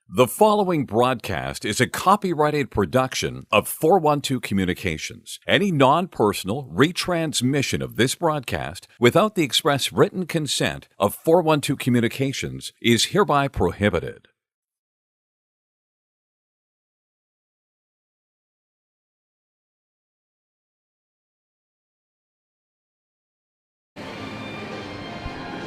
The following broadcast is a copyrighted production of 412 Communications. Any non-personal retransmission of this broadcast without the express written consent of 412 Communications is hereby prohibited.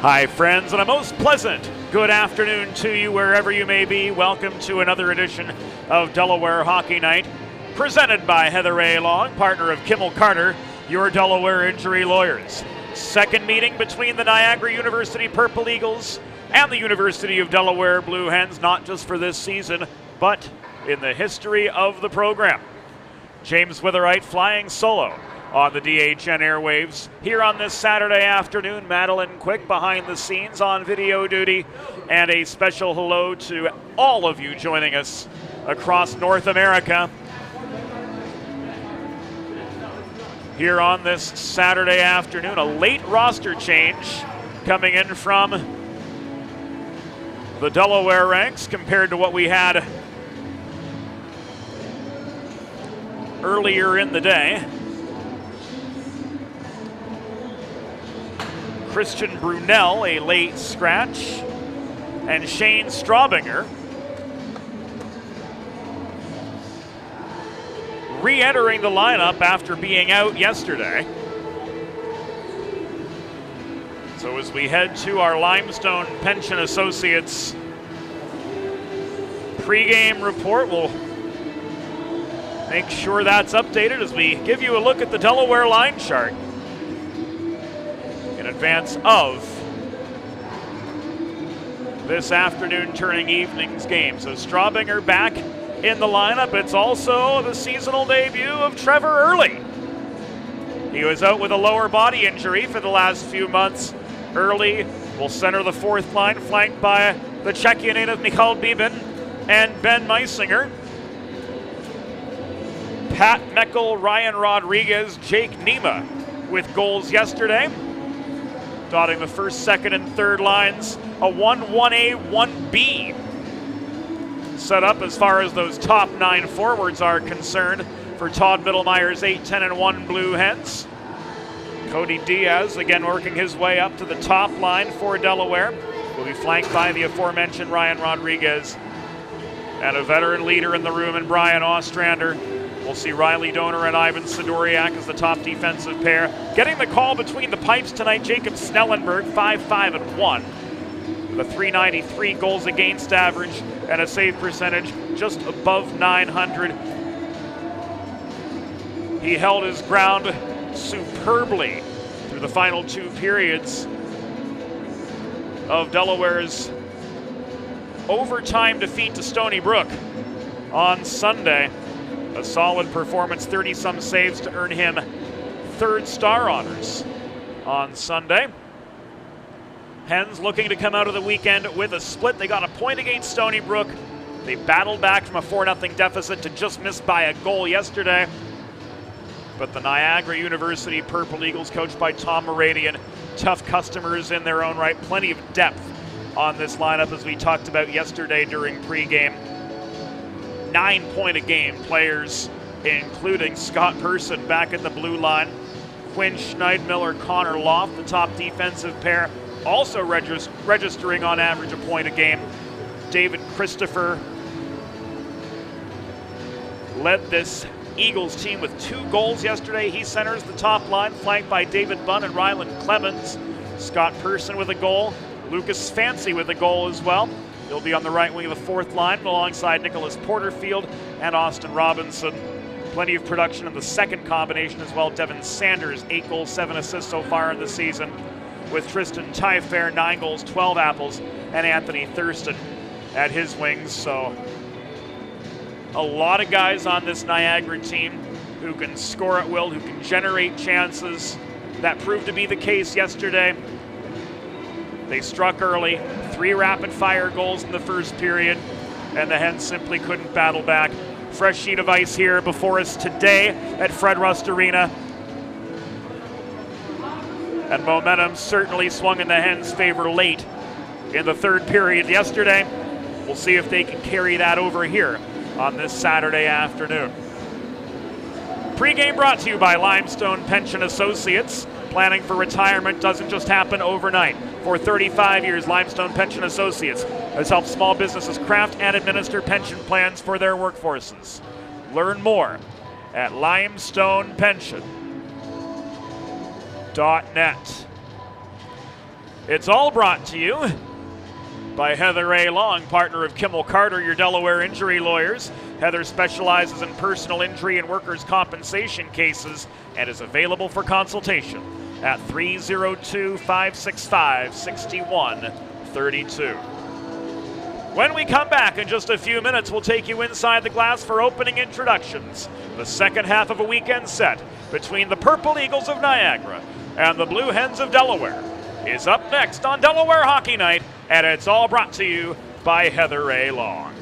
Hi, friends, and a most pleasant good afternoon to you wherever you may be. Welcome to another edition of Delaware Hockey Night, presented by Heather A. Long, partner of Kimmel Carter, your Delaware injury lawyers. Second meeting between the Niagara University Purple Eagles and the University of Delaware Blue Hens, not just for this season, but in the history of the program. James Witherite flying solo on the DHN airwaves here on this Saturday afternoon. Madeline Quick behind the scenes on video duty, and a special hello to all of you joining us across North America here on this Saturday afternoon. A late roster change coming in from the Delaware ranks compared to what we had earlier in the day. Christian Brunel, a late scratch, and Shane Straubinger re-entering the lineup after being out yesterday. So as we head to our Limestone Pension Associates pregame report, we'll make sure that's updated as we give you a look at the Delaware line chart in advance of this afternoon turning evening's game. So Straubinger back in the lineup. It's also the seasonal debut of Trevor Early. He was out with a lower body injury for the last few months. Early will center the fourth line, flanked by the Czechia native Michal Bibin and Ben Meisinger. Pat Meckel, Ryan Rodriguez, Jake Nema with goals yesterday. Dotting the first, second, and third lines, a 1-1A, 1B set up as far as those top nine forwards are concerned for Todd Middlemeyer's 8-10-1 Blue Hens. Cody Diaz again working his way up to the top line for Delaware. Will be flanked by the aforementioned Ryan Rodriguez and a veteran leader in the room in Brian Ostrander. We'll see Riley Donor and Ivan Sidoriak as the top defensive pair. Getting the call between the pipes tonight, Jacob Snellenberg, 5-5-1. With a .393 goals against average and a save percentage just above .900. He held his ground superbly through the final two periods of Delaware's overtime defeat to Stony Brook on Sunday. A solid performance, 30-some saves to earn him third star honors on Sunday. Hens looking to come out of the weekend with a split. They got a point against Stony Brook. They battled back from a 4-0 deficit to just miss by a goal yesterday. But the Niagara University Purple Eagles, coached by Tom Moradian, tough customers in their own right. Plenty of depth on this lineup, as we talked about yesterday during pregame. 9-point-a-game players, including Scott Person back at the blue line. Quinn Schneidmiller, Connor Loft, the top defensive pair, also registering on average a point a game. David Christopher led this Eagles team with 2 goals yesterday. He centers the top line, flanked by David Bunn and Ryland Clemens. Scott Person with a goal. Lucas Fancy with a goal as well. He'll be on the right wing of the fourth line alongside Nicholas Porterfield and Austin Robinson. Plenty of production in the second combination as well. Devin Sanders, 8 goals, 7 assists so far in the season, with Tristan Tyfair, 9 goals, 12 apples, and Anthony Thurston at his wings. So a lot of guys on this Niagara team who can score at will, who can generate chances. That proved to be the case yesterday. They struck early, 3 rapid-fire goals in the first period, and the Hens simply couldn't battle back. Fresh sheet of ice here before us today at Fred Rust Arena. And momentum certainly swung in the Hens' favor late in the third period yesterday. We'll see if they can carry that over here on this Saturday afternoon. Pregame brought to you by Limestone Pension Associates. Planning for retirement doesn't just happen overnight. For 35 years, Limestone Pension Associates has helped small businesses craft and administer pension plans for their workforces. Learn more at limestonepension.net. It's all brought to you by Heather A. Long, partner of Kimmel Carter, your Delaware injury lawyers. Heather specializes in personal injury and workers' compensation cases and is available for consultation at 302-565-6132. When we come back in just a few minutes, we'll take you inside the glass for opening introductions. The second half of a weekend set between the Purple Eagles of Niagara and the Blue Hens of Delaware is up next on Delaware Hockey Night, and it's all brought to you by Heather A. Long.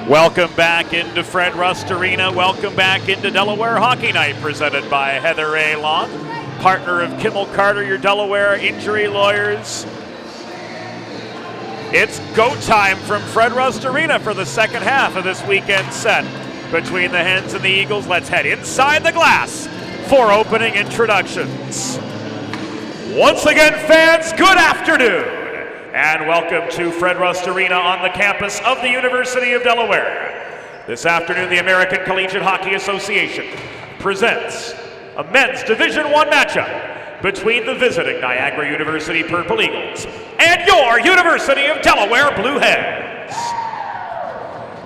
Welcome back into Fred Rust Arena. Welcome back into Delaware Hockey Night, presented by Heather A. Long, partner of Kimmel Carter, your Delaware injury lawyers. It's go time from Fred Rust Arena for the second half of this weekend set between the Hens and the Eagles. Let's head inside the glass for opening introductions. Once again, fans, good afternoon. And welcome to Fred Rust Arena on the campus of the University of Delaware. This afternoon, the American Collegiate Hockey Association presents a men's Division I matchup between the visiting Niagara University Purple Eagles and your University of Delaware Blue Hens.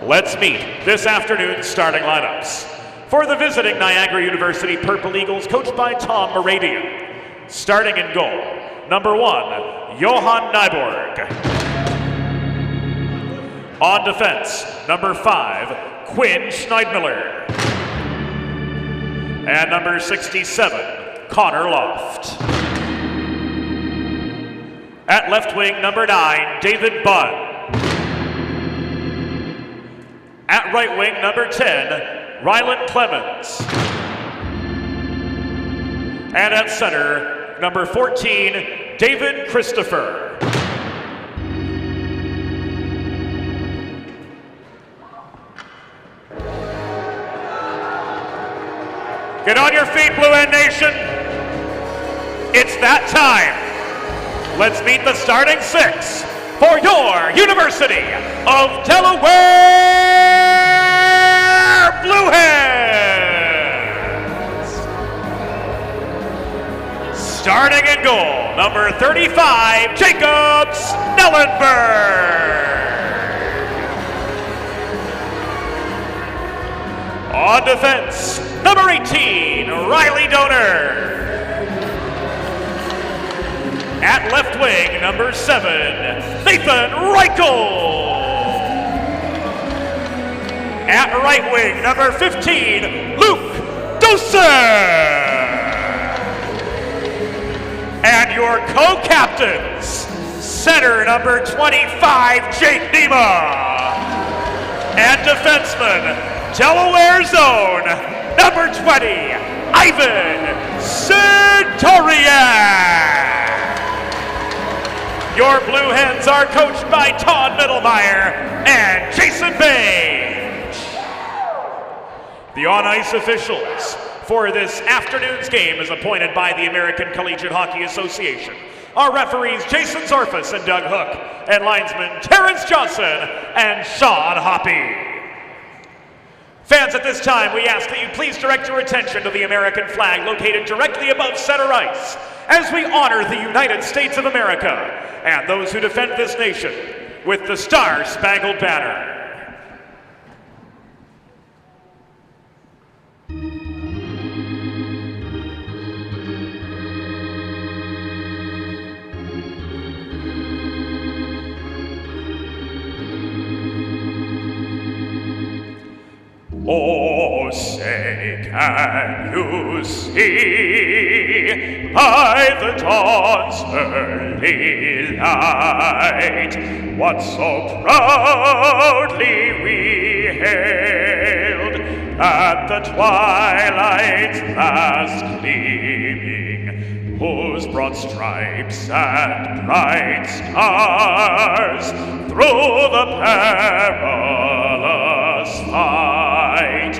Let's meet this afternoon's starting lineups. For the visiting Niagara University Purple Eagles, coached by Tom Moradian. Starting in goal, number 1, Johan Nyborg. On defense, number 5, Quinn Schneidmiller. And number 67, Connor Loft. At left wing, number 9, David Bunn. At right wing, number 10, Ryland Clemens. And at center, number 14, David Christopher. Get on your feet, Blue Hen Nation. It's that time. Let's meet the starting 6 for your University of Delaware Blue Hens. Starting in goal, number 35, Jacob Snellenberg. On defense, number 18, Riley Donor. At left wing, number 7, Nathan Reichel. At right wing, number 15, Luke Doser. And your co-captains, center number 25, Jake Nema. And defenseman, Delaware's own, number 20, Ivan Centurion. Your Blue Hens are coached by Todd Middlemeyer and Jason Page. The on-ice officials for this afternoon's game is appointed by the American Collegiate Hockey Association. Our referees, Jason Zorfus and Doug Hook, and linesmen Terrence Johnson and Sean Hoppy. Fans, at this time, we ask that you please direct your attention to the American flag located directly above center ice as we honor the United States of America and those who defend this nation with the Star-Spangled Banner. Oh, say, can you see by the dawn's early light what so proudly we hailed at the twilight's last gleaming, whose broad stripes and bright stars through the perilous fight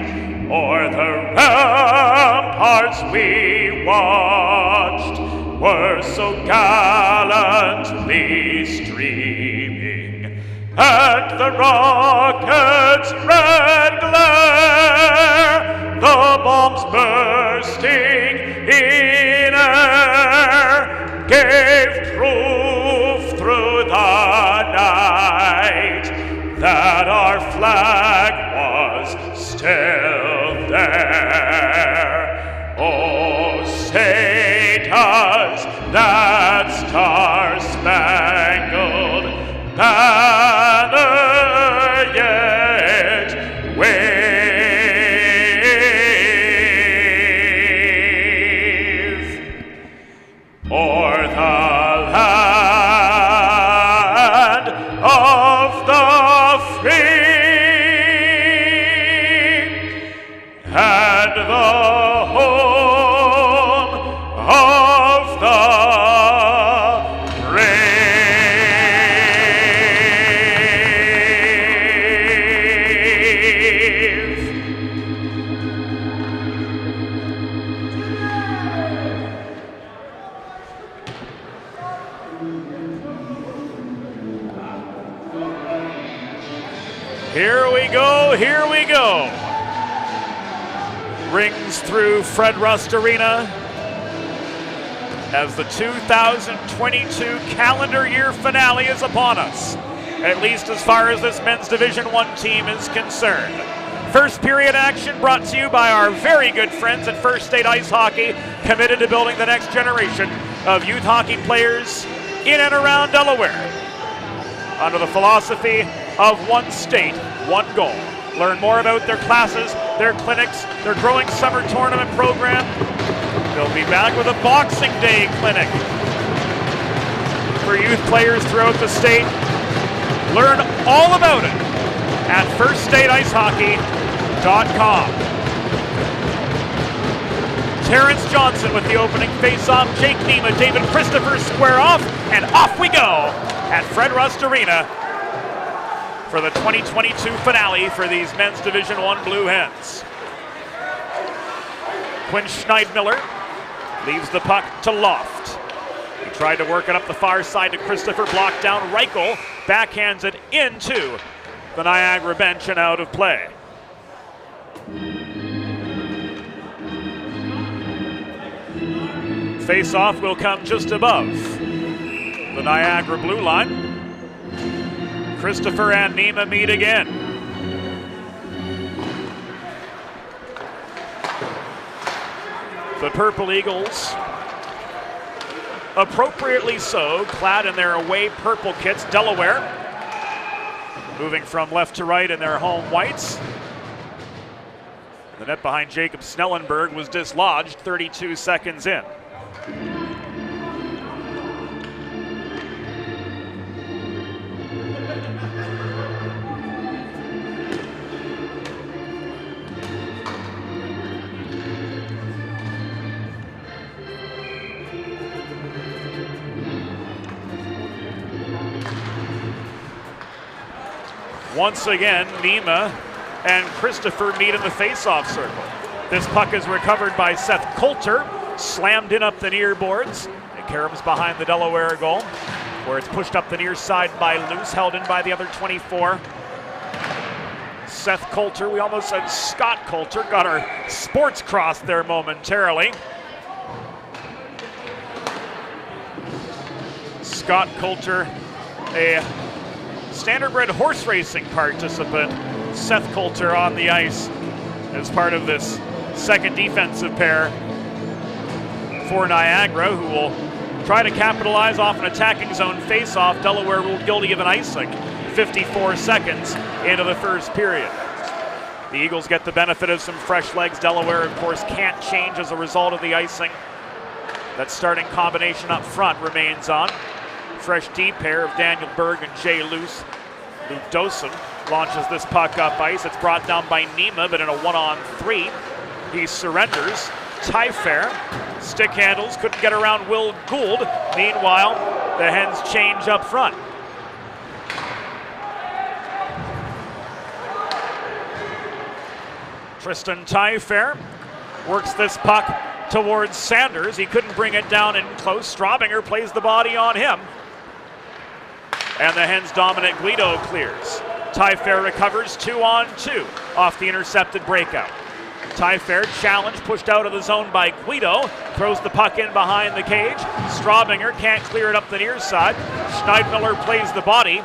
o'er the ramparts we watched were so gallantly streaming, and the rocket's red glare, the bombs bursting in air, gave proof through the night that our flag was still there. Oh, say does that star-spangled banner yet wave o'er the land of the free and the home of the brave. Here we go, here we go. Rings through Fred Rust Arena as the 2022 calendar year finale is upon us, at least as far as this men's Division I team is concerned. First period action brought to you by our very good friends at First State Ice Hockey, committed to building the next generation of youth hockey players in and around Delaware, under the philosophy of one state, one goal. Learn more about their classes, their clinics, their growing summer tournament program. They'll be back with a Boxing Day clinic for youth players throughout the state. Learn all about it at firststateicehockey.com. Terrence Johnson with the opening face-off. Jake Nema, David Christopher square off, and off we go at Fred Rust Arena for the 2022 finale for these men's Division I Blue Hens. Quinn Schneidmiller leaves the puck to Loft. He tried to work it up the far side to Christopher, blocked down. Reichel backhands it into the Niagara bench and out of play. Face-off will come just above the Niagara blue line. Christopher and Nema meet again. The Purple Eagles, appropriately so, clad in their away purple kits. Delaware moving from left to right in their home whites. The net behind Jacob Snellenberg was dislodged 32 seconds in. Once again, Nema and Christopher meet in the face-off circle. This puck is recovered by Seth Coulter, slammed in up the near boards. It Karams behind the Delaware goal, where it's pushed up the near side by Luce, held in by the other 24. Seth Coulter, we almost said Scott Coulter, got our sports crossed there momentarily. Scott Coulter, a standardbred horse racing participant. Seth Coulter on the ice as part of this second defensive pair for Niagara, who will try to capitalize off an attacking zone face-off. Delaware ruled guilty of an icing 54 seconds into the first period. The Eagles get the benefit of some fresh legs. Delaware, of course, can't change as a result of the icing. That starting combination up front remains on. Fresh D pair of Daniel Berg and Jay Luce. Luke Dosen launches this puck up ice. It's brought down by Nima, but in a 1-on-3, he surrenders. Tyfair stick handles, couldn't get around Will Gould. Meanwhile, the Hens change up front. Tristan Tyfair works this puck towards Sanders. He couldn't bring it down in close. Straubinger plays the body on him. And the Hens' Dominic Guido clears. Tyfair recovers 2-on-2 off the intercepted breakout. Tyfair challenged, pushed out of the zone by Guido. Throws the puck in behind the cage. Straubinger can't clear it up the near side. Schneidmiller plays the body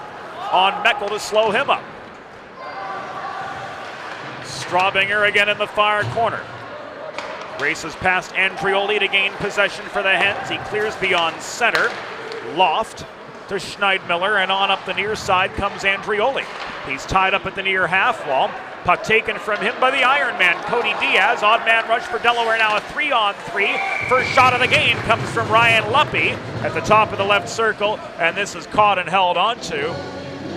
on Meckel to slow him up. Straubinger again in the far corner. Races past Andrioli to gain possession for the Hens. He clears beyond center. Loft to Schneidmiller, and on up the near side comes Andrioli. He's tied up at the near half wall. Puck taken from him by the Iron Man, Cody Diaz. Odd man rush for Delaware, now a 3-on-3. First shot of the game comes from Ryan Luppy at the top of the left circle, and this is caught and held onto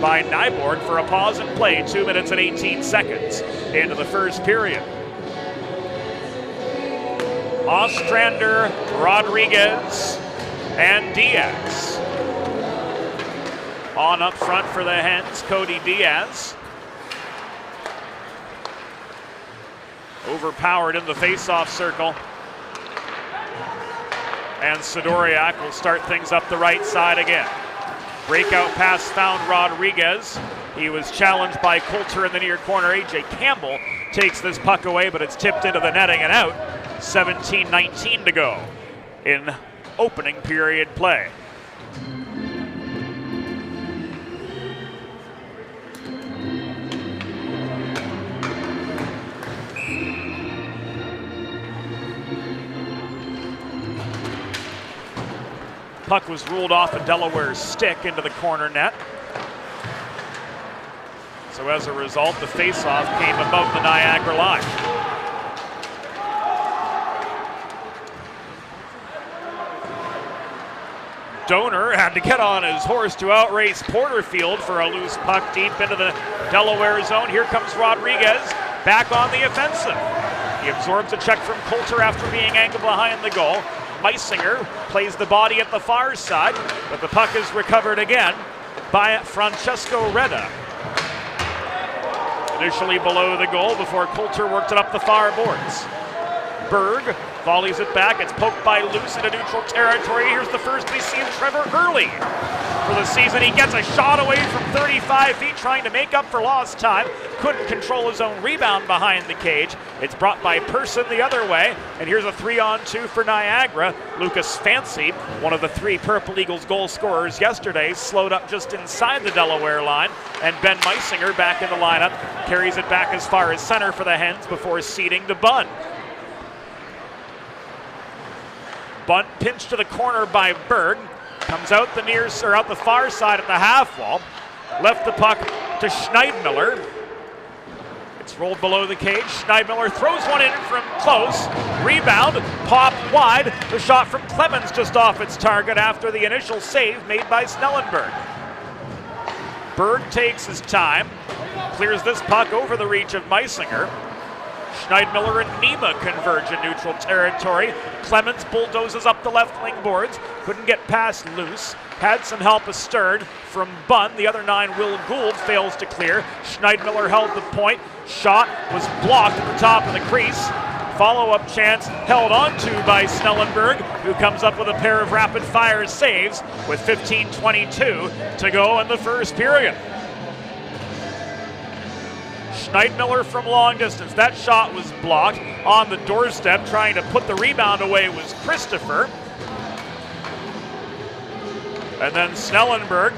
by Nyborg for a pause in play. 2 minutes and 18 seconds into the first period. Ostrander, Rodriguez, and Diaz. On up front for the Hens, Cody Diaz. Overpowered in the face-off circle. And Sidoriak will start things up the right side again. Breakout pass found Rodriguez. He was challenged by Coulter in the near corner. A.J. Campbell takes this puck away, but it's tipped into the netting and out. 17-19 to go in opening period play. Puck was ruled off a Delaware's stick into the corner net. So as a result, the faceoff came above the Niagara line. Donor had to get on his horse to outrace Porterfield for a loose puck deep into the Delaware zone. Here comes Rodriguez back on the offensive. He absorbs a check from Coulter after being angled behind the goal. Meisinger plays the body at the far side, but the puck is recovered again by Francesco Reda. Initially below the goal before Coulter worked it up the far boards. Berg volleys it back. It's poked by Luce into neutral territory. Here's the first we see of Trevor Early for the season. He gets a shot away from 35 feet, trying to make up for lost time. Couldn't control his own rebound behind the cage. It's brought by Person the other way. And here's a 3-on-2 for Niagara. Lucas Fancy, one of the 3 Purple Eagles goal scorers yesterday, slowed up just inside the Delaware line. And Ben Meisinger back in the lineup, carries it back as far as center for the Hens before seeding to Bunn. Bunt pinched to the corner by Berg. Comes out out the far side at the half wall. Left the puck to Schneidmiller. It's rolled below the cage. Schneidmiller throws one in from close. Rebound, pop wide. The shot from Clemens just off its target after the initial save made by Snellenberg. Berg takes his time, clears this puck over the reach of Meisinger. Schneidmiller and Nima converge in neutral territory. Clemens bulldozes up the left wing boards. Couldn't get past Luce. Had some help astern from Bunn. The other 9, Will Gould, fails to clear. Schneidmiller held the point. Shot was blocked at the top of the crease. Follow-up chance held on to by Snellenberg, who comes up with a pair of rapid-fire saves with 15:22 to go in the first period. Schneidmiller from long distance. That shot was blocked on the doorstep. Trying to put the rebound away was Christopher. And then Snellenberg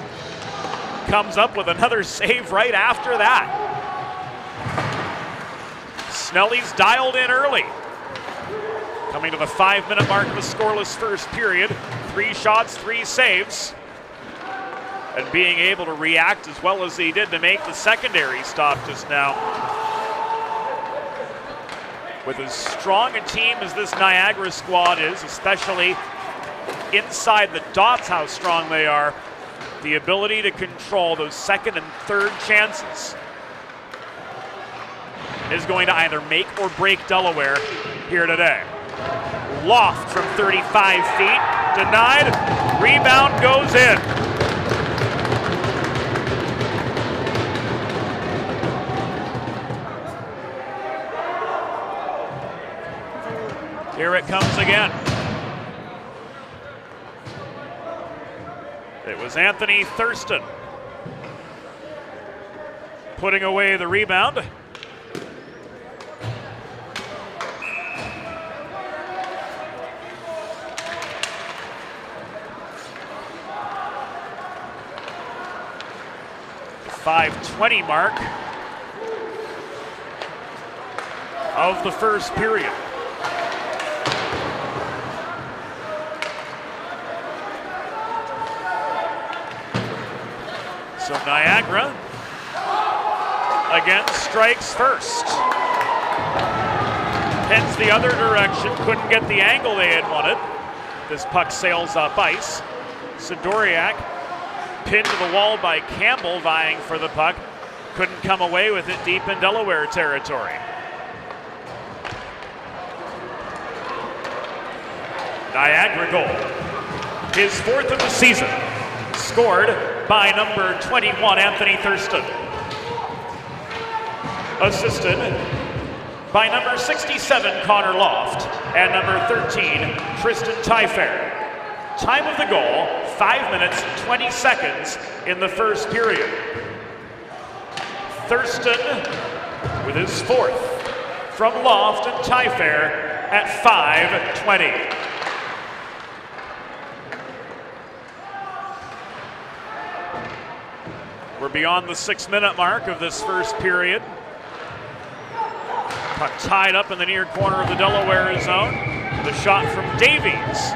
comes up with another save right after that. Snelly's dialed in early. Coming to the 5-minute mark of the scoreless first period. 3 shots, 3 saves. And being able to react as well as he did to make the secondary stop just now. With as strong a team as this Niagara squad is, especially inside the dots how strong they are, the ability to control those second and third chances is going to either make or break Delaware here today. Loft from 35 feet, denied, rebound goes in. Here it comes again. It was Anthony Thurston putting away the rebound. The 5:20 mark of the first period. So Niagara again strikes first. Heads the other direction, couldn't get the angle they had wanted. This puck sails up ice. Sidoriak pinned to the wall by Campbell vying for the puck. Couldn't come away with it deep in Delaware territory. Niagara goal. His 4th of the season. Scored by number 21, Anthony Thurston. Assisted by number 67, Connor Loft, and number 13, Tristan Tyfair. Time of the goal, 5 minutes, 20 seconds in the first period. Thurston with his 4th from Loft and Tyfair at 5:20. We're beyond the 6-minute mark of this first period. Puck tied up in the near corner of the Delaware zone. The shot from Davies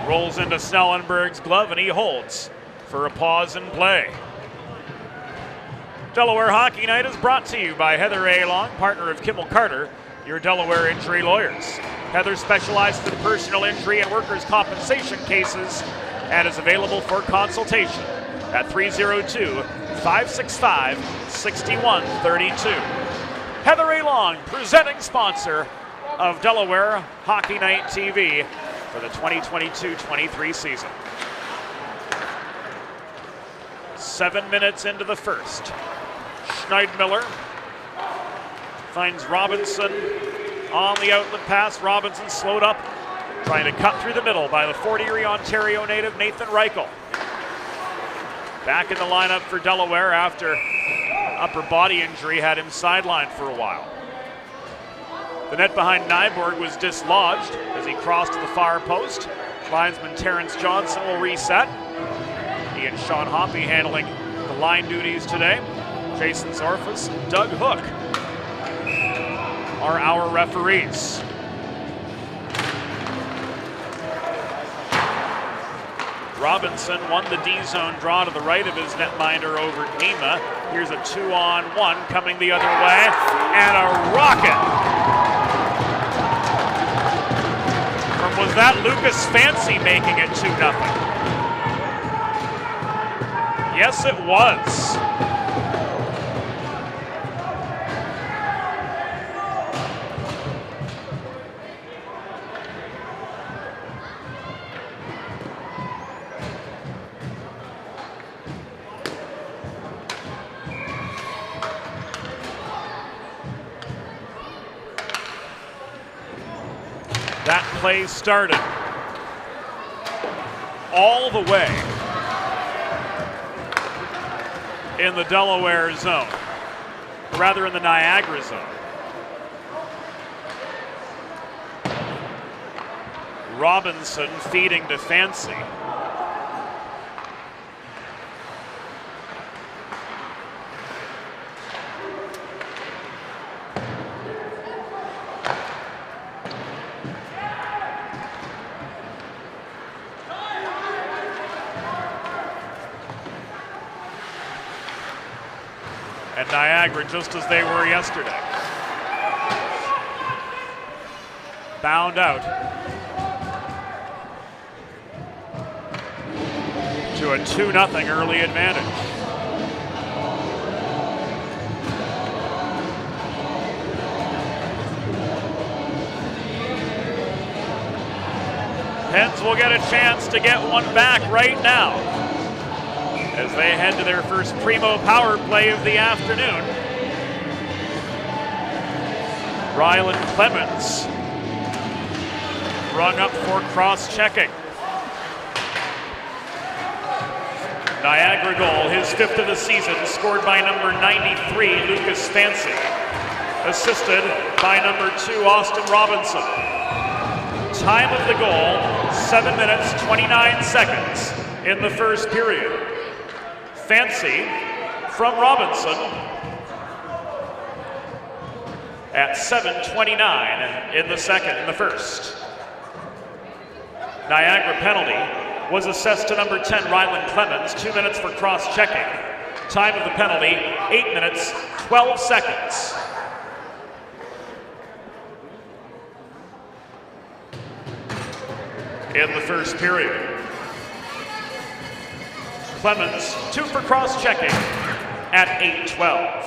rolls into Snellenberg's glove and he holds for a pause in play. Delaware Hockey Night is brought to you by Heather A. Long, partner of Kimmel Carter, your Delaware injury lawyers. Heather specializes in personal injury and workers' compensation cases and is available for consultation at 302-565-6132. Heather A. Long, presenting sponsor of Delaware Hockey Night TV for the 2022-23 season. 7 minutes into the first. Schneidmiller finds Robinson on the outlet pass. Robinson slowed up, trying to cut through the middle by the Fort Erie, Ontario native Nathan Reichel. Back in the lineup for Delaware after upper body injury had him sidelined for a while. The net behind Nyborg was dislodged as he crossed to the far post. Linesman Terrence Johnson will reset. He and Sean Hoppy handling the line duties today. Jason Zorfus and Doug Hook are our referees. Robinson won the D-zone draw to the right of his netminder over Nima. Here's a 2-on-1 coming the other way, and a rocket. Or was that Lucas Fancy making it 2-0? Yes, it was. That play started all the way in the Delaware zone, rather in the Niagara zone. Robinson feeding to Fancy. And Niagara just as they were yesterday. Bound out to a 2-0 early advantage. Hens will get a chance to get one back right now as they head to their first primo power play of the afternoon. Ryland Clemens rung up for cross-checking. Niagara goal, his 5th of the season, scored by number 93, Lucas Fancy. Assisted by number 2, Austin Robinson. Time of the goal, 7 minutes, 29 seconds in the first period. Fancy from Robinson at 7:29 in the second, in the first. Niagara penalty was assessed to number 10, Ryland Clemens, 2 minutes for cross-checking. Time of the penalty, 8 minutes, 12 seconds. In the first period. Clemens, 2 for cross-checking at 8:12.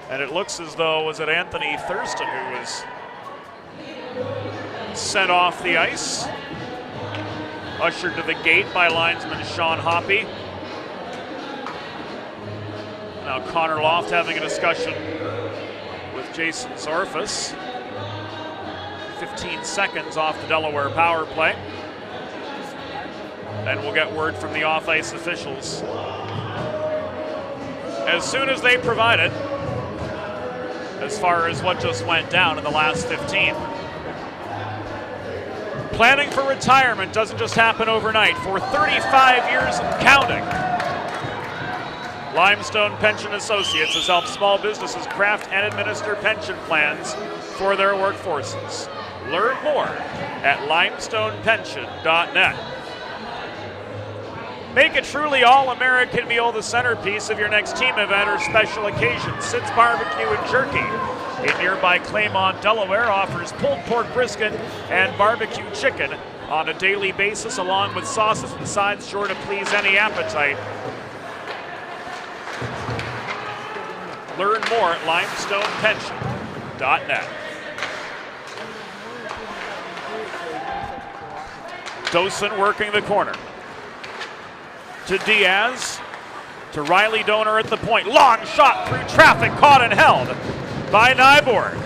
And it looks as though, was it Anthony Thurston who was sent off the ice? Ushered to the gate by linesman Sean Hoppy. Now Connor Loft having a discussion with Jason Zorfus. 15 seconds off the Delaware power play. And we'll get word from the off-ice officials as soon as they provide it, as far as what just went down in the last 15. Planning for retirement doesn't just happen overnight. For 35 years and counting, Limestone Pension Associates has helped small businesses craft and administer pension plans for their workforces. Learn more at limestonepension.net. Make a truly all-American meal the centerpiece of your next team event or special occasion. Sid's Barbecue and Jerky in nearby Claymont, Delaware offers pulled pork brisket and barbecue chicken on a daily basis, along with sauces and sides sure to please any appetite. Learn more at limestonepension.net. Dosen working the corner. To Diaz, to Riley Donor at the point. Long shot through traffic, caught and held by Nyborg.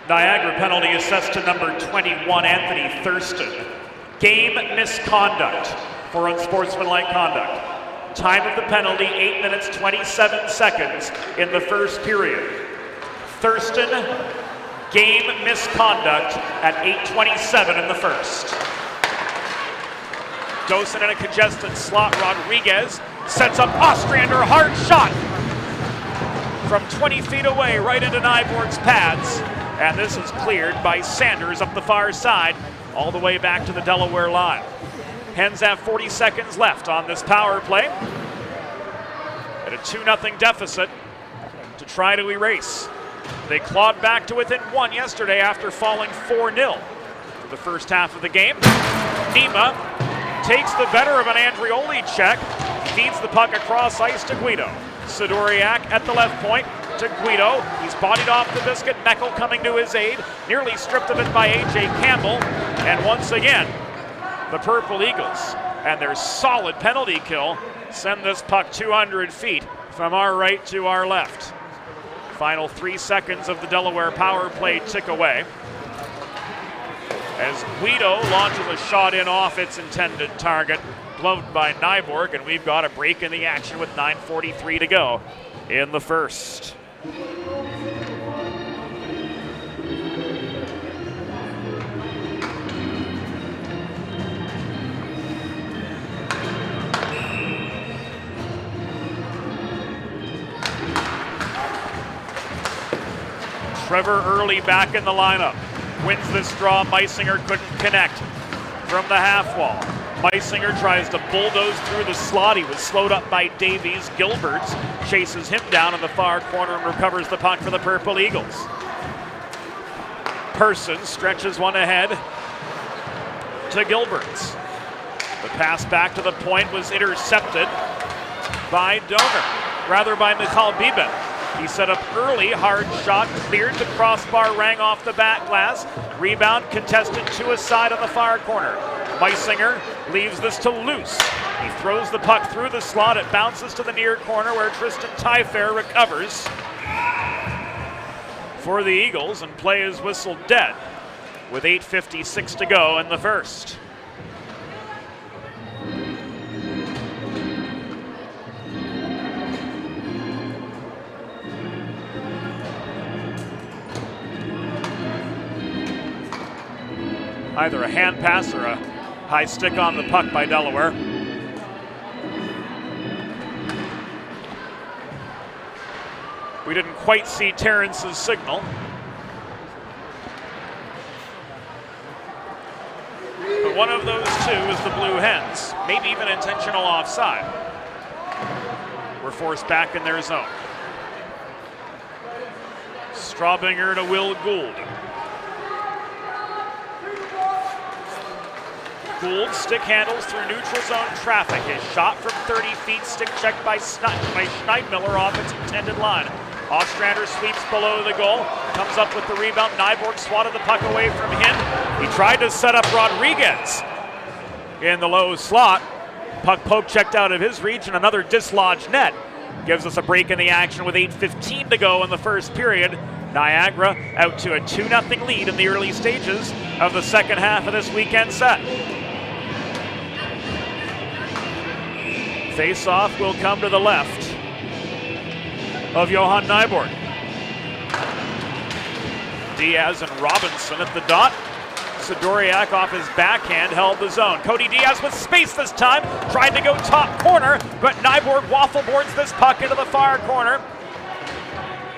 Niagara penalty assessed to number 21, Anthony Thurston. Game misconduct for unsportsmanlike conduct. Time of the penalty, 8 minutes, 27 seconds in the first period. Thurston, game misconduct at 8:27 in the first. Dosen in a congested slot. Rodriguez sets up Ostrander, hard shot from 20 feet away right into Nyborg's pads. And this is cleared by Sanders up the far side, all the way back to the Delaware line. Hens have 40 seconds left on this power play. At a 2-0 deficit to try to erase. They clawed back to within 1 yesterday after falling 4-0 for the first half of the game. Nima takes the better of an Andrioli check, feeds the puck across ice to Guido. Sidoriak at the left point to Guido. He's bodied off the biscuit. Meckel coming to his aid. Nearly stripped of it by A.J. Campbell. And once again, the Purple Eagles and their solid penalty kill send this puck 200 feet from our right to our left. Final 3 seconds of the Delaware power play tick away as Guido launches a shot in off its intended target, gloved by Nyborg, and we've got a break in the action with 9:43 to go in the first. Trevor Early back in the lineup. Wins this draw. Meisinger couldn't connect from the half wall. Meisinger tries to bulldoze through the slot. He was slowed up by Davies. Gilberts chases him down in the far corner and recovers the puck for the Purple Eagles. Person stretches one ahead to Gilberts. The pass back to the point was intercepted by Michal Biben. He set up early, hard shot, cleared the crossbar, rang off the back glass. Rebound contested to his side on the far corner. Meisinger leaves this to Luce. He throws the puck through the slot. It bounces to the near corner where Tristan Tyfair recovers for the Eagles, and play is whistled dead with 8:56 to go in the first. Either a hand pass or a high stick on the puck by Delaware. We didn't quite see Terrence's signal. But one of those two is the Blue Hens. Maybe even intentional offside. We're forced back in their zone. Straubinger to Will Gould. Gould stick handles through neutral zone traffic. His shot from 30 feet, stick checked by Schneidmiller off its intended line. Ostrander sweeps below the goal, comes up with the rebound. Nyborg swatted the puck away from him. He tried to set up Rodriguez in the low slot. Puck poke checked out of his reach, and another dislodged net. Gives us a break in the action with 8:15 to go in the first period. Niagara out to a 2-0 lead in the early stages of the second half of this weekend set. Face-off will come to the left of Johan Nyborg. Diaz and Robinson at the dot. Sidoriak off his backhand held the zone. Cody Diaz with space this time. Tried to go top corner, but Nyborg waffle boards this puck into the far corner,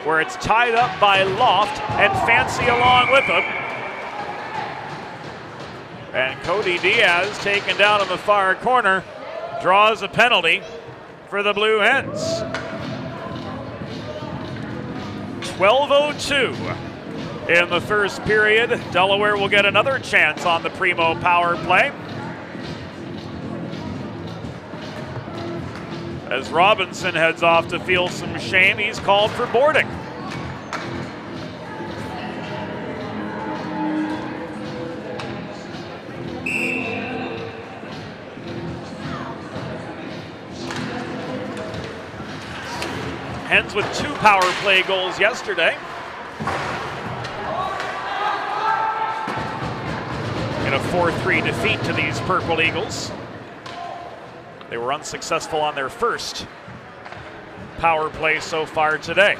where it's tied up by Loft and Fancy along with him. And Cody Diaz, taken down in the far corner, draws a penalty for the Blue Hens. 12:02 in the first period. Delaware will get another chance on the Primo power play, as Robinson heads off to feel some shame. He's called for boarding. Hens with 2 power play goals yesterday. In a 4-3 defeat to these Purple Eagles. They were unsuccessful on their first power play so far today.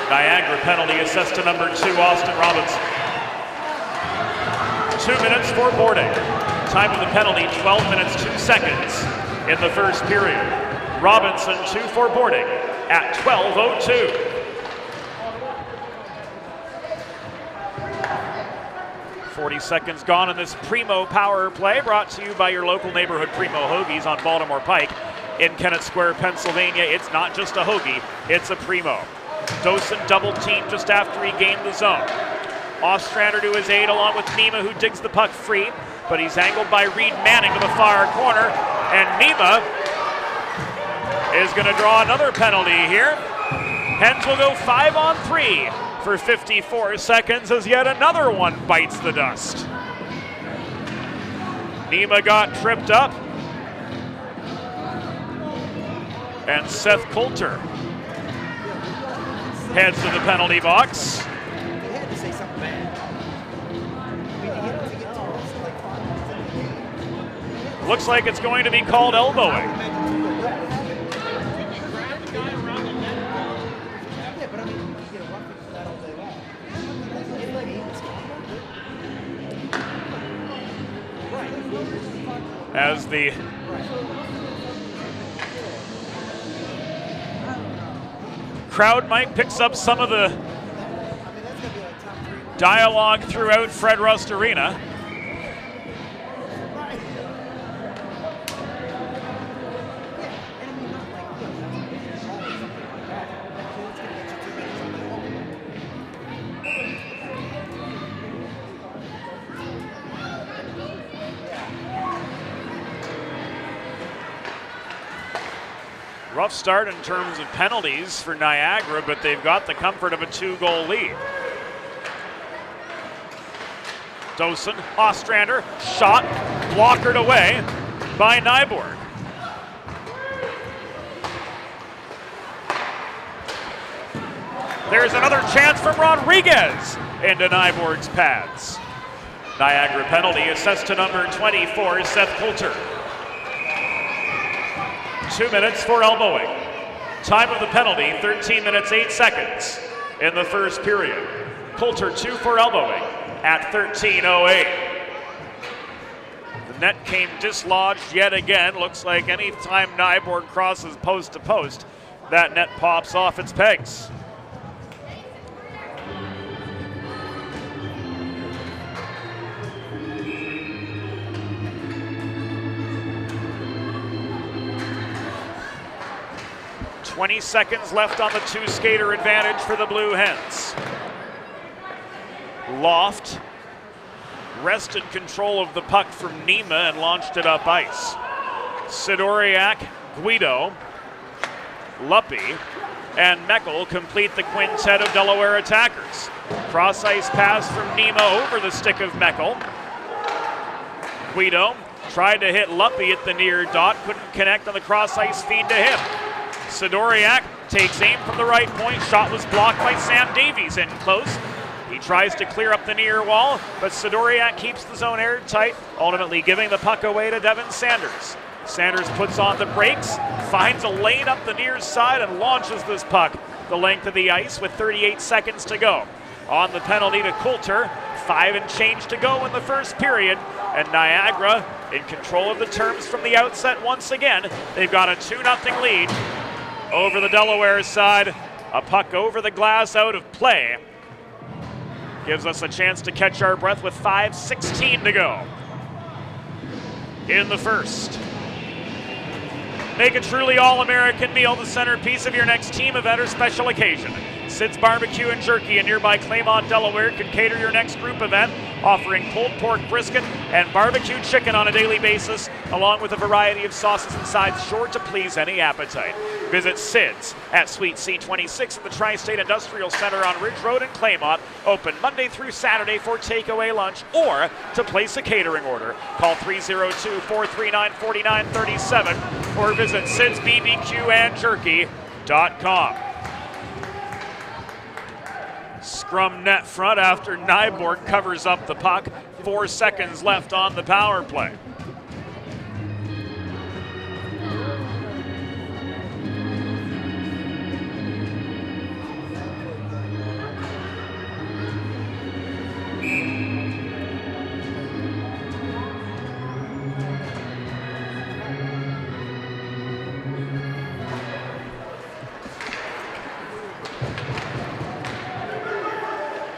Niagara penalty assessed to number 2, Austin Robinson. 2 minutes for boarding. Time of the penalty, 12 minutes, 2 seconds in the first period. Robinson 2 for boarding at 12:02. "40 seconds gone in this Primo power play, brought to you by your local neighborhood Primo Hoagies on Baltimore Pike in Kennett Square, Pennsylvania. It's not just a hoagie, it's a Primo. Dosen double teamed just after he gained the zone. Ostrander to his aid along with Nima, who digs the puck free. but he's angled by Reed Manning to the far corner, and Nima is going to draw another penalty here. Hens will go 5-on-3 for 54 seconds as yet another one bites the dust. Nima got tripped up, and Seth Coulter heads to the penalty box. Looks like it's going to be called elbowing. As the crowd mic picks up some of the dialogue throughout Fred Rust Arena. Rough start in terms of penalties for Niagara, but they've got the comfort of a 2-goal lead. Dosen, Ostrander, shot, blockered away by Nyborg. There's another chance from Rodriguez into Nyborg's pads. Niagara penalty assessed to number 24, Seth Coulter. 2 minutes for elbowing. Time of the penalty, 13 minutes, 8 seconds in the first period. Coulter 2 for elbowing at 13:08. The net came dislodged yet again. Looks like any time Nyborg crosses post to post, that net pops off its pegs. .20 seconds left on the 2-skater advantage for the Blue Hens. Loft wrested control of the puck from Nima and launched it up ice. Sidoriak, Guido, Luppy, and Meckel complete the quintet of Delaware attackers. Cross-ice pass from Nima over the stick of Meckel. Guido tried to hit Luppy at the near dot, couldn't connect on the cross-ice feed to him. Sidoriak takes aim from the right point. Shot was blocked by Sam Davies in close. He tries to clear up the near wall, but Sidoriak keeps the zone airtight, ultimately giving the puck away to Devin Sanders. Sanders puts on the brakes, finds a lane up the near side, and launches this puck the length of the ice with 38 seconds to go. On the penalty to Coulter, 5 and change to go in the first period, and Niagara in control of the terms from the outset once again. They've got a 2-0 lead over the Delaware side. A puck over the glass out of play. Gives us a chance to catch our breath with 5:16 to go in the first. Make a truly all-American meal the centerpiece of your next team event or special occasion. Sid's Barbecue and Jerky in nearby Claymont, Delaware can cater your next group event, offering pulled pork brisket and barbecue chicken on a daily basis, along with a variety of sauces and sides sure to please any appetite. Visit Sid's at Suite C26 at the Tri-State Industrial Center on Ridge Road in Claymont, open Monday through Saturday for takeaway lunch or to place a catering order. Call 302-439-4937 or visit SidsBBQandJerky.com. Scrum net front after Nyborg covers up the puck. 4 seconds left on the power play.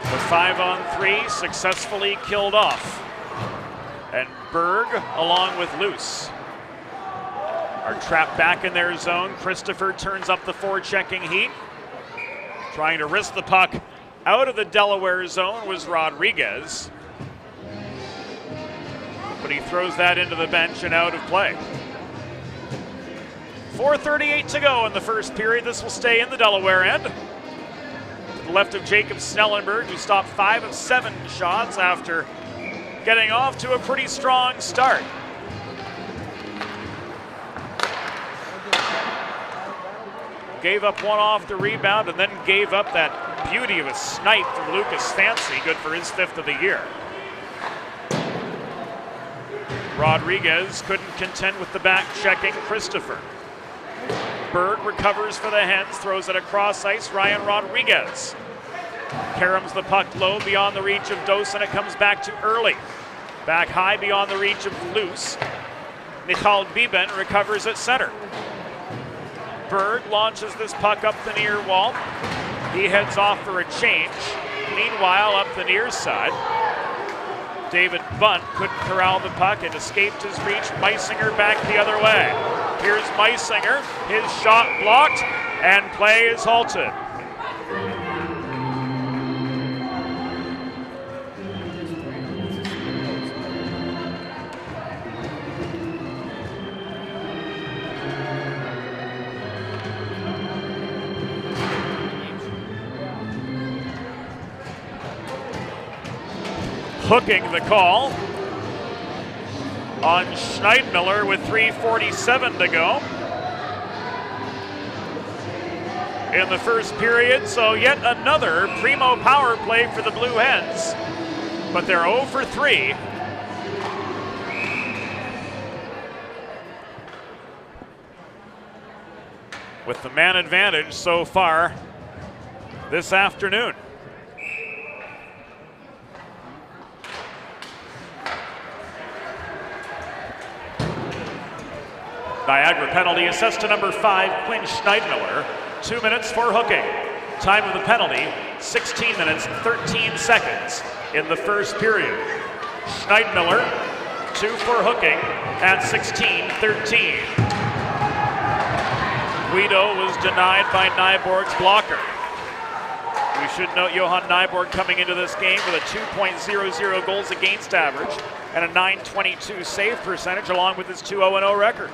The 5-on-3 successfully killed off. And Berg along with Luce are trapped back in their zone. Christopher turns up the forechecking heat. Trying to wrist the puck out of the Delaware zone was Rodriguez. but he throws that into the bench and out of play. 4:38 to go in the first period. This will stay in the Delaware end. To the left of Jacob Snellenberg, who stopped 5 of 7 shots after getting off to a pretty strong start. Gave up one off the rebound and then gave up that beauty of a snipe from Lucas Fancy, good for his 5th of the year. Rodriguez couldn't contend with the back-checking Christopher. Berg recovers for the Hens, throws it across ice. Ryan Rodriguez caroms the puck low beyond the reach of Dos, and it comes back to Early. Back high beyond the reach of Luce. Michal Biben recovers at center. Berg launches this puck up the near wall. He heads off for a change. Meanwhile, up the near side, David Bunt couldn't corral the puck. It escaped his reach. Meisinger back the other way. Here's Meisinger. His shot blocked, and play is halted. Hooking the call on Schneidmiller with 3:47 to go in the first period. So yet another primo power play for the Blue Hens, but they're 0 for 3. With the man advantage so far this afternoon. Niagara penalty assessed to number 5, Quinn Schneidmiller. 2 minutes for hooking. Time of the penalty, 16 minutes, 13 seconds in the first period. Schneidmiller, 2 for hooking at 16:13. Guido was denied by Nyborg's blocker. We should note Johan Nyborg coming into this game with a 2.00 goals against average and a .922 save percentage, along with his 2-0-0 record.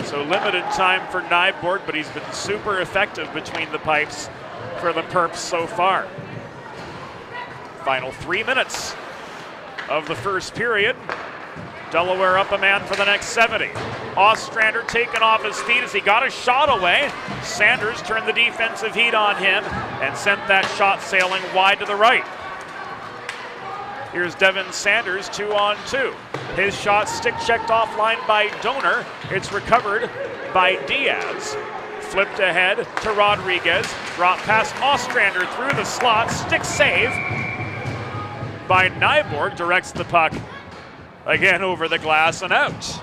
So limited time for Nyborg, but he's been super effective between the pipes for the Perps so far. Final 3 minutes of the first period. Delaware up a man for the next 70. Ostrander taken off his feet as he got a shot away. Sanders turned the defensive heat on him and sent that shot sailing wide to the right. Here's Devin Sanders, 2-on-2. His shot stick checked offline by Donor. It's recovered by Diaz. Flipped ahead to Rodriguez. Drop past Ostrander through the slot. Stick save by Nyborg. Directs the puck again over the glass and out.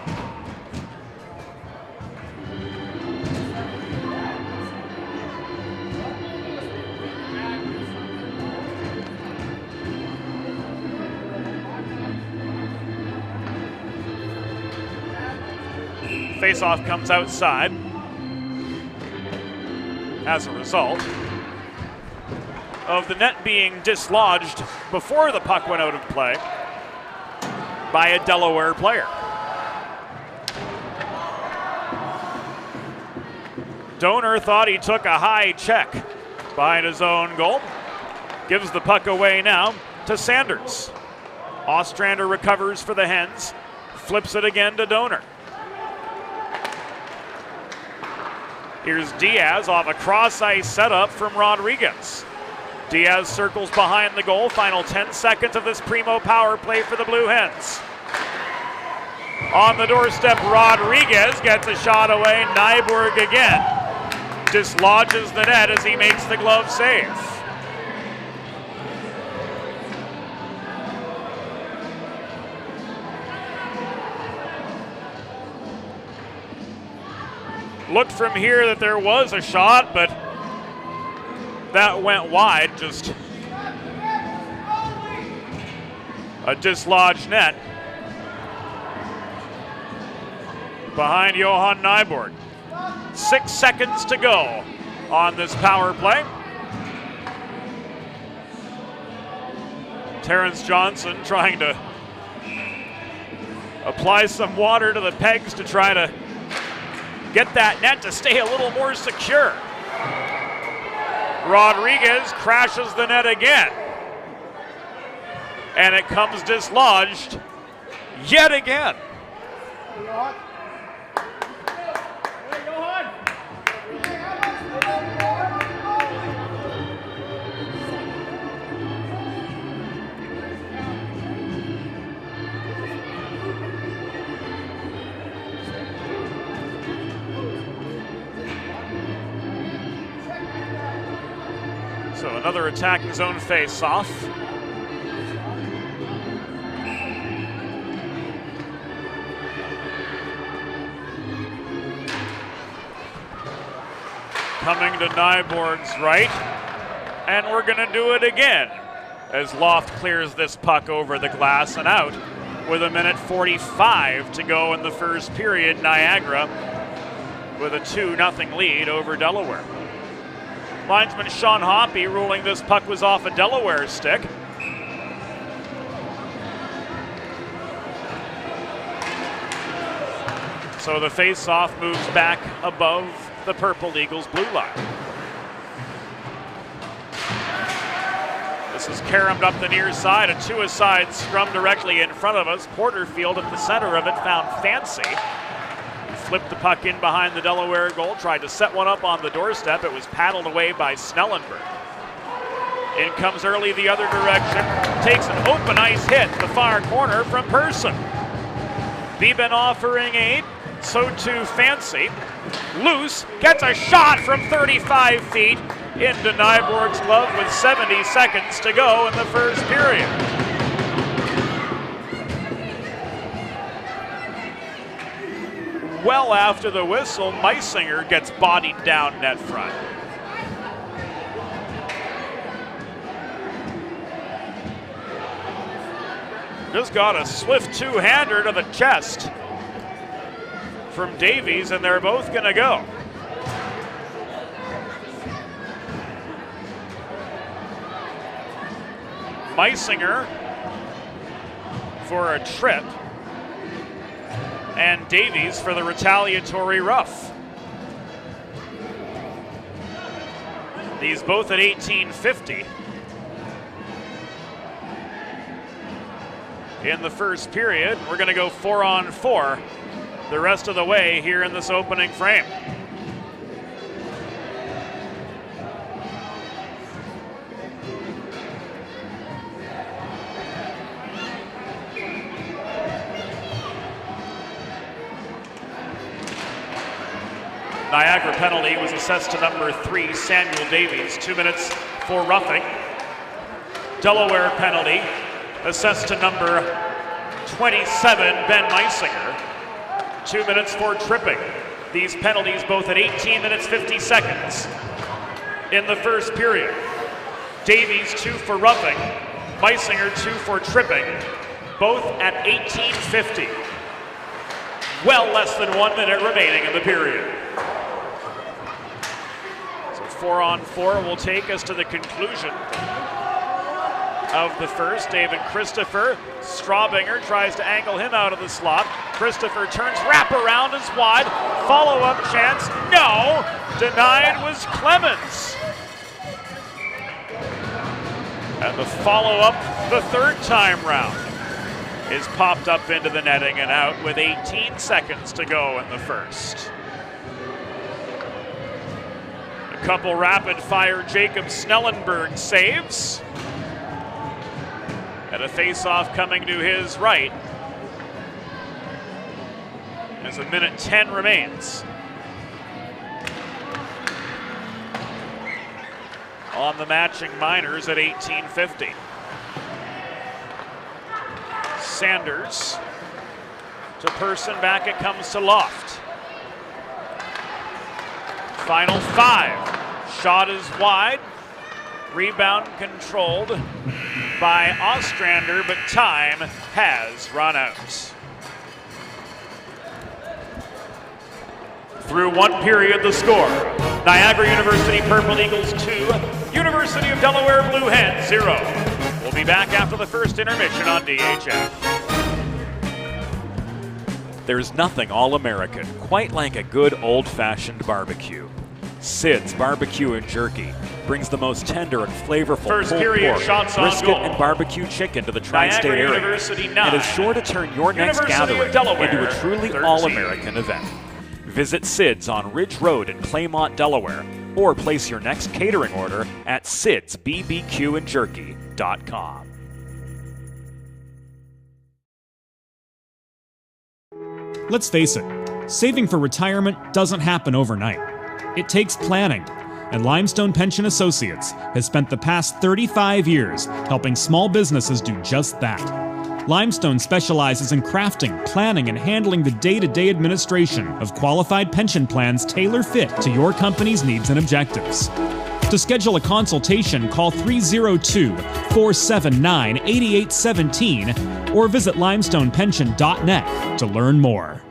Faceoff comes outside as a result of the net being dislodged before the puck went out of play by a Delaware player. Donor thought he took a high check behind his own goal. Gives the puck away now to Sanders. Ostrander recovers for the Hens. Flips it again to Donor. Here's Diaz off a cross-ice setup from Rodriguez. Diaz circles behind the goal. Final 10 seconds of this primo power play for the Blue Hens. On the doorstep, Rodriguez gets a shot away. Nyborg again dislodges the net as he makes the glove save. Looked from here that there was a shot, but that went wide. Just a dislodged net behind Johan Nyborg. 6 seconds to go on this power play. Terrence Johnson trying to Apply some water to the pegs to try to get that net to stay a little more secure. Rodriguez crashes the net again. And it comes dislodged yet again. So another attacking zone face-off. Coming to Nyborg's right, and we're going to do it again as Loft clears this puck over the glass and out with 1:45 to go in the first period. Niagara with a 2-0 lead over Delaware. Linesman Sean Hoppy ruling this puck was off a Delaware stick. So the face-off moves back above the Purple Eagles blue line. This is caromed up the near side, a two-a-side scrum directly in front of us. Porterfield at the center of it found Fancy. He flipped the puck in behind the Delaware goal, tried to set one up on the doorstep. It was paddled away by Snellenberg. In comes early the other direction, takes an open ice hit, the far corner from Person. Beeben offering aid, so too Fancy. Loose, gets a shot from 35 feet into Nyborg's glove with 70 seconds to go in the first period. Well after the whistle, Meisinger gets bodied down net front. Just got a swift two-hander to the chest from Davies, and they're both going to go. Meisinger for a trip, and Davies for the retaliatory rough. These both at 18:50 in the first period. We're going to go 4-on-4 the rest of the way here in this opening frame. Niagara penalty was assessed to number 3, Samuel Davies, 2 minutes for roughing. Delaware penalty assessed to number 27, Ben Meisinger, 2 minutes for tripping. These penalties both at 18 minutes 50 seconds in the first period. Davies 2 for roughing, Meisinger 2 for tripping, both at 18:50. Well less than 1 minute remaining in the period. So 4-on-4 will take us to the conclusion of the first. David Christopher, Straubinger tries to angle him out of the slot. Christopher turns, wrap around is wide. Follow-up chance, no! Denied was Clemens. And the follow-up, the third time round, is popped up into the netting and out with 18 seconds to go in the first. A couple rapid-fire Jacob Snellenberg saves. And a face-off coming to his right as 1:10 remains. On the matching minors at 18:50. Sanders to Person, back it comes to Loft. Final 5. Shot is wide. Rebound controlled by Ostrander, but time has run out. Through one period, the score: Niagara University Purple Eagles 2, University of Delaware Blue Hens 0. We'll be back after the first intermission on DHF. There's nothing all-American quite like a good old-fashioned barbecue. Sid's Barbecue and Jerky brings the most tender and flavorful pulled pork, brisket, and barbecue chicken to the tri-state area, and is sure to turn your next gathering into a truly all-American event. Visit Sid's on Ridge Road in Claymont, Delaware, or place your next catering order at sidsbbqandjerky.com. Let's face it, saving for retirement doesn't happen overnight. It takes planning, and Limestone Pension Associates has spent the past 35 years helping small businesses do just that. Limestone specializes in crafting, planning, and handling the day-to-day administration of qualified pension plans tailor-fit to your company's needs and objectives. To schedule a consultation, call 302-479-8817 or visit limestonepension.net to learn more.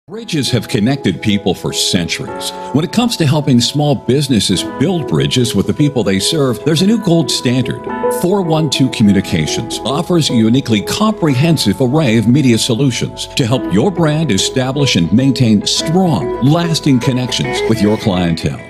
Bridges have connected people for centuries. When it comes to helping small businesses build bridges with the people they serve, there's a new gold standard. 412 Communications offers a uniquely comprehensive array of media solutions to help your brand establish and maintain strong, lasting connections with your clientele.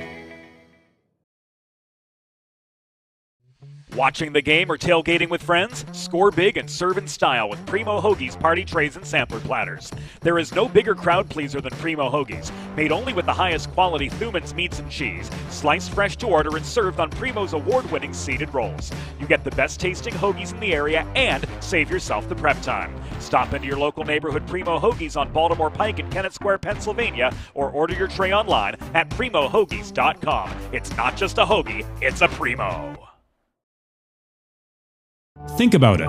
Watching the game or tailgating with friends? Score big and serve in style with Primo Hoagies party trays and sampler platters. There is no bigger crowd pleaser than Primo Hoagies, made only with the highest quality Thuman's meats and cheese, sliced fresh to order and served on Primo's award-winning seeded rolls. You get the best tasting hoagies in the area and save yourself the prep time. Stop into your local neighborhood Primo Hoagies on Baltimore Pike in Kennett Square, Pennsylvania, or order your tray online at primohoagies.com. It's not just a hoagie, it's a Primo. Think about it.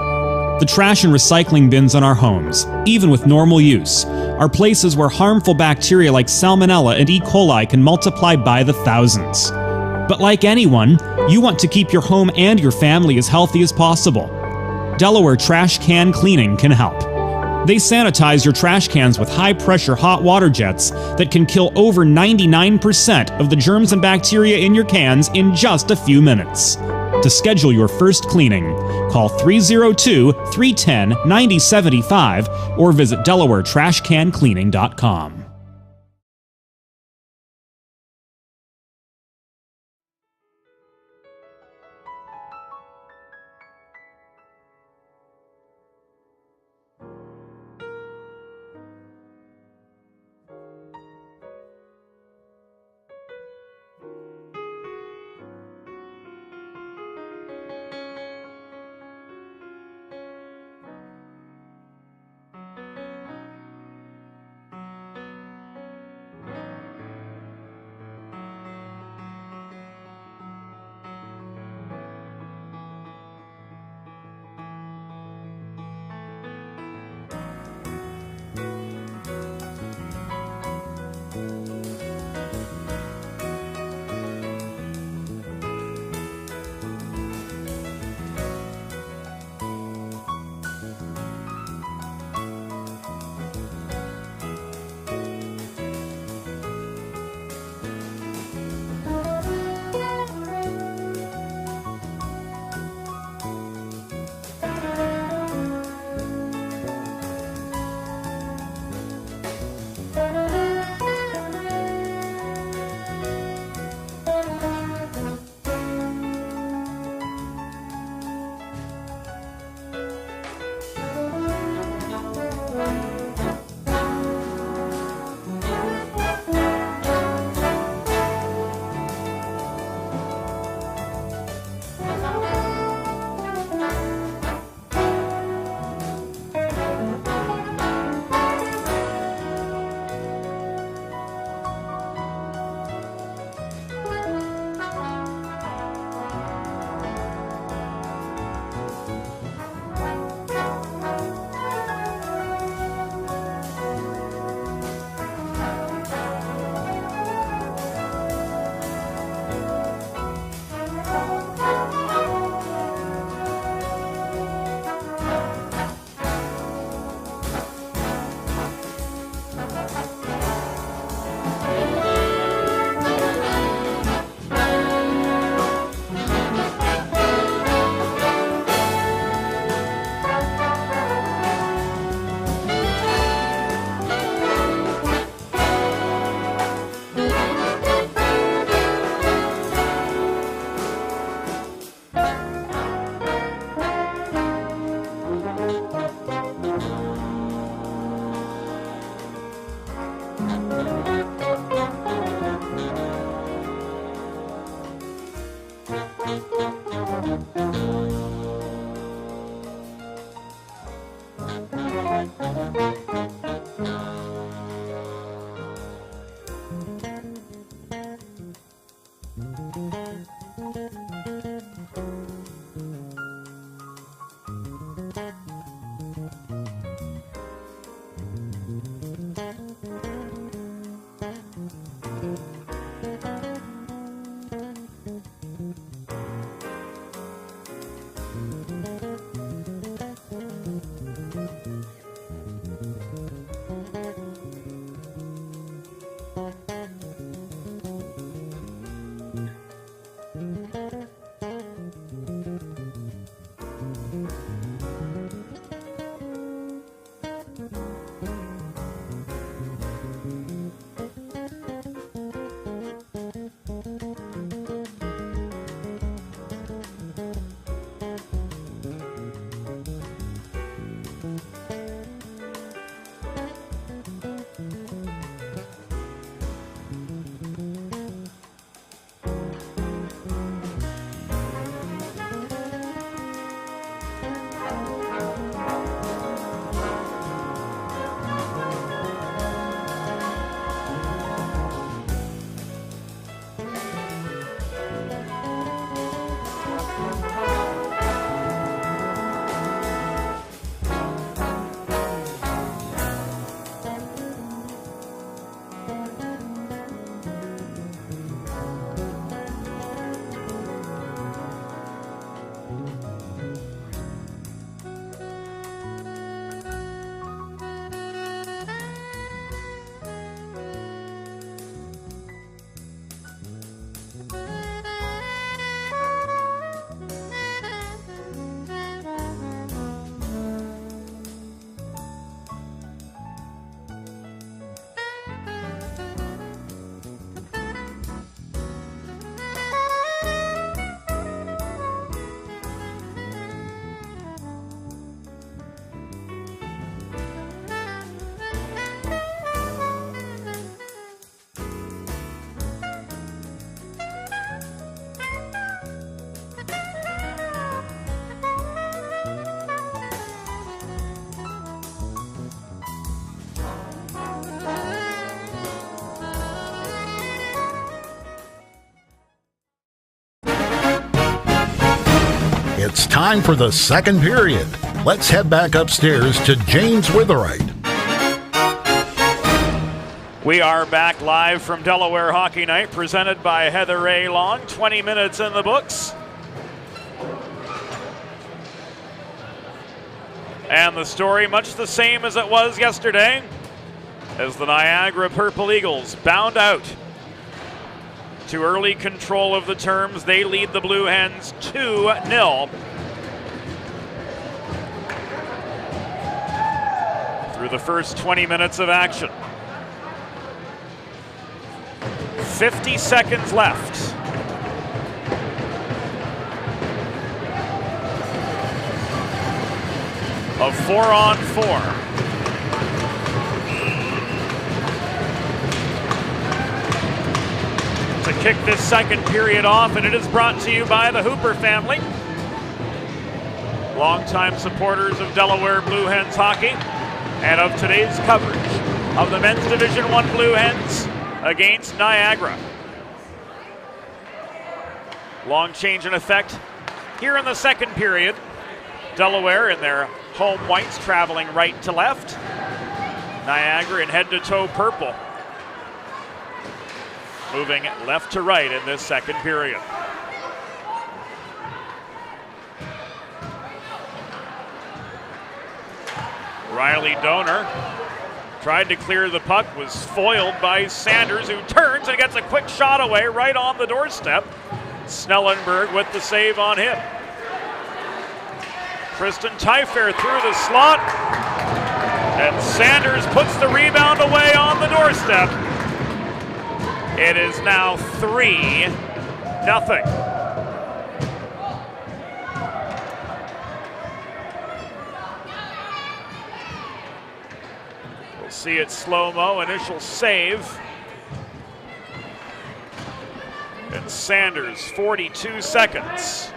The trash and recycling bins in our homes, even with normal use, are places where harmful bacteria like Salmonella and E. coli can multiply by the thousands. But like anyone, you want to keep your home and your family as healthy as possible. Delaware Trash Can Cleaning can help. They sanitize your trash cans with high-pressure hot water jets that can kill over 99% of the germs and bacteria in your cans in just a few minutes. To schedule your first cleaning, call 302-310-9075 or visit DelawareTrashCanCleaning.com. It's time for the second period. Let's head back upstairs to James Witherite. We are back live from Delaware Hockey Night, presented by Heather A. Long. 20 minutes in the books. And the story much the same as it was yesterday, as the Niagara Purple Eagles bound out to early control of the terms. They lead the Blue Hens 2-0 through the first 20 minutes of action. 50 seconds left. Of 4-on-4. To kick this second period off, and it is brought to you by the Hooper family. Longtime supporters of Delaware Blue Hens hockey and of today's coverage of the men's Division I Blue Hens against Niagara. Long change in effect here in the second period. Delaware in their home whites traveling right to left. Niagara in head-to-toe purple, moving left to right in this second period. Riley Donor tried to clear the puck, was foiled by Sanders, who turns and gets a quick shot away right on the doorstep. Snellenberg with the save on him. Tristan Tyfair through the slot, and Sanders puts the rebound away on the doorstep. It is now 3-0. We'll see it slow-mo, initial save. And Sanders, 42 seconds.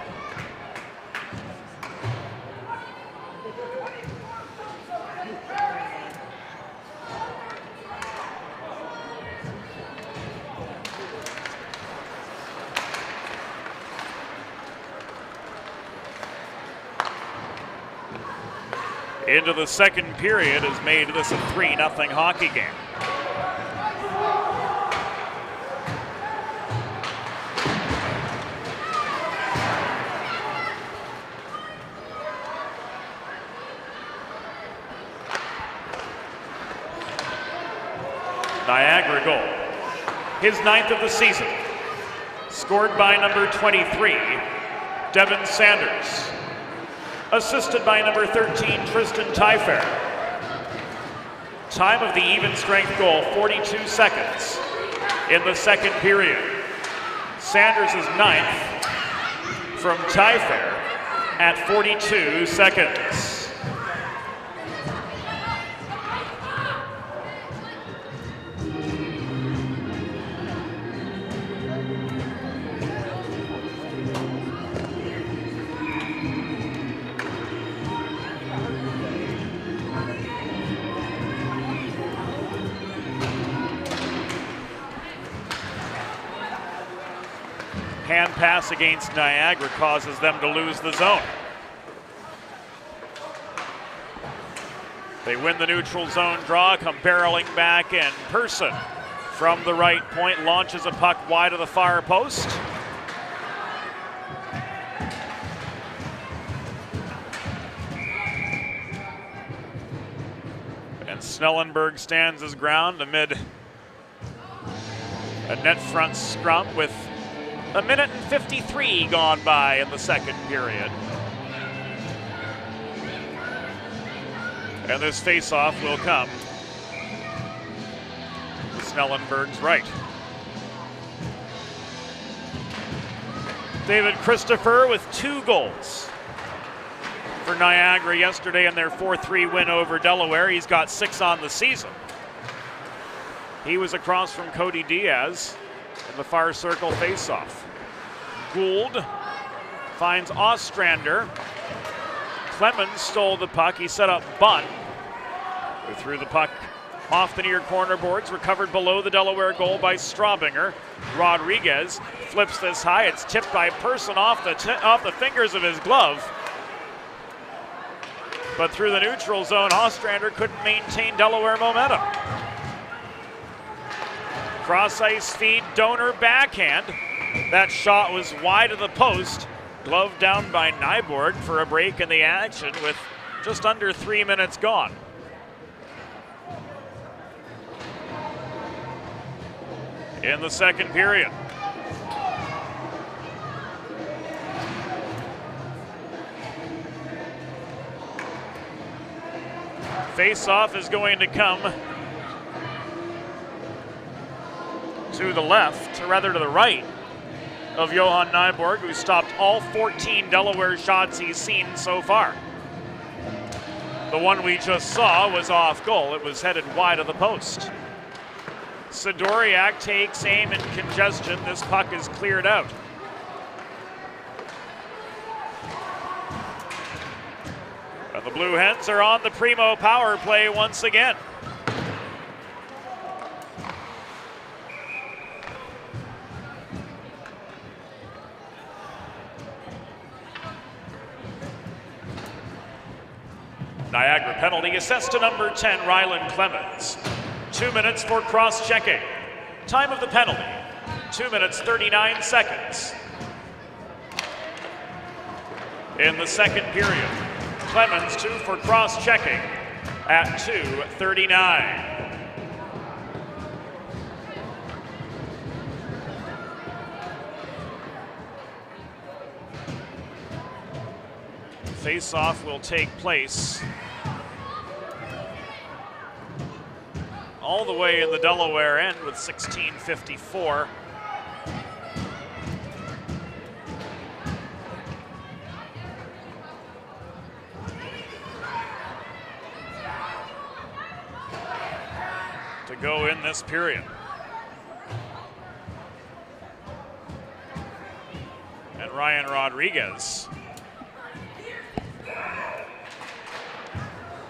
Into the second period has made this a 3-0 hockey game. Niagara goal, his 9th of the season, scored by number 23, Devin Sanders. Assisted by number 13, Tristan Tyfair. Time of the even strength goal, 42 seconds in the second period. Sanders is 9th from Tyfair at 42 seconds. Hand pass against Niagara causes them to lose the zone. They win the neutral zone draw, come barreling back in. Person from the right point launches a puck wide of the far post. And Snellenberg stands his ground amid a net front scrum with 1:53 gone by in the second period. And this face-off will come to Snellenberg's right. David Christopher with 2 goals for Niagara yesterday in their 4-3 win over Delaware. He's got 6 on the season. He was across from Cody Diaz in the far circle face-off. Gould finds Ostrander. Clemens stole the puck. He set up Bunn, who threw the puck Off the near corner boards, recovered below the Delaware goal by Straubinger. Rodriguez flips this high. It's tipped by Person off the fingers of his glove. But through the neutral zone, Ostrander couldn't maintain Delaware momentum. Cross ice feed, Donor backhand. That shot was wide of the post. Glove down by Nyborg for a break in the action with just under 3 minutes gone. In the second period. Face-off is going to come to the left, or rather to the right, of Johan Nyborg, who stopped all 14 Delaware shots he's seen so far. The one we just saw was off goal. It was headed wide of the post. Sidoriak takes aim in congestion. This puck is cleared out. And the Blue Hens are on the Primo power play once again. Niagara penalty assessed to number 10, Rylan Clemens. 2 minutes for cross-checking. Time of the penalty, 2 minutes 39 seconds. In the second period, Clemens 2 for cross-checking at 2:39. Face-off will take place all the way in the Delaware end with 16:54. To go in this period. And Ryan Rodriguez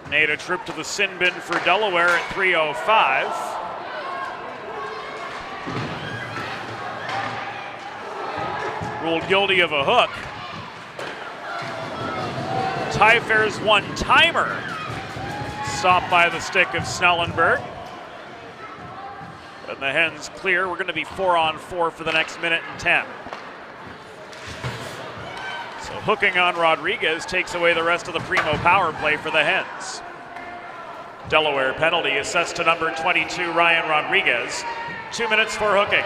made a trip to the sin bin for Delaware at 3:05. Ruled guilty of a hook. Tyfair's one-timer stopped by the stick of Snellenberg. And the Hens clear. We're going to be 4-on-4 for the next minute and 10. So hooking on Rodriguez takes away the rest of the Primo power play for the Hens. Delaware penalty assessed to number 22, Ryan Rodriguez. 2 minutes for hooking.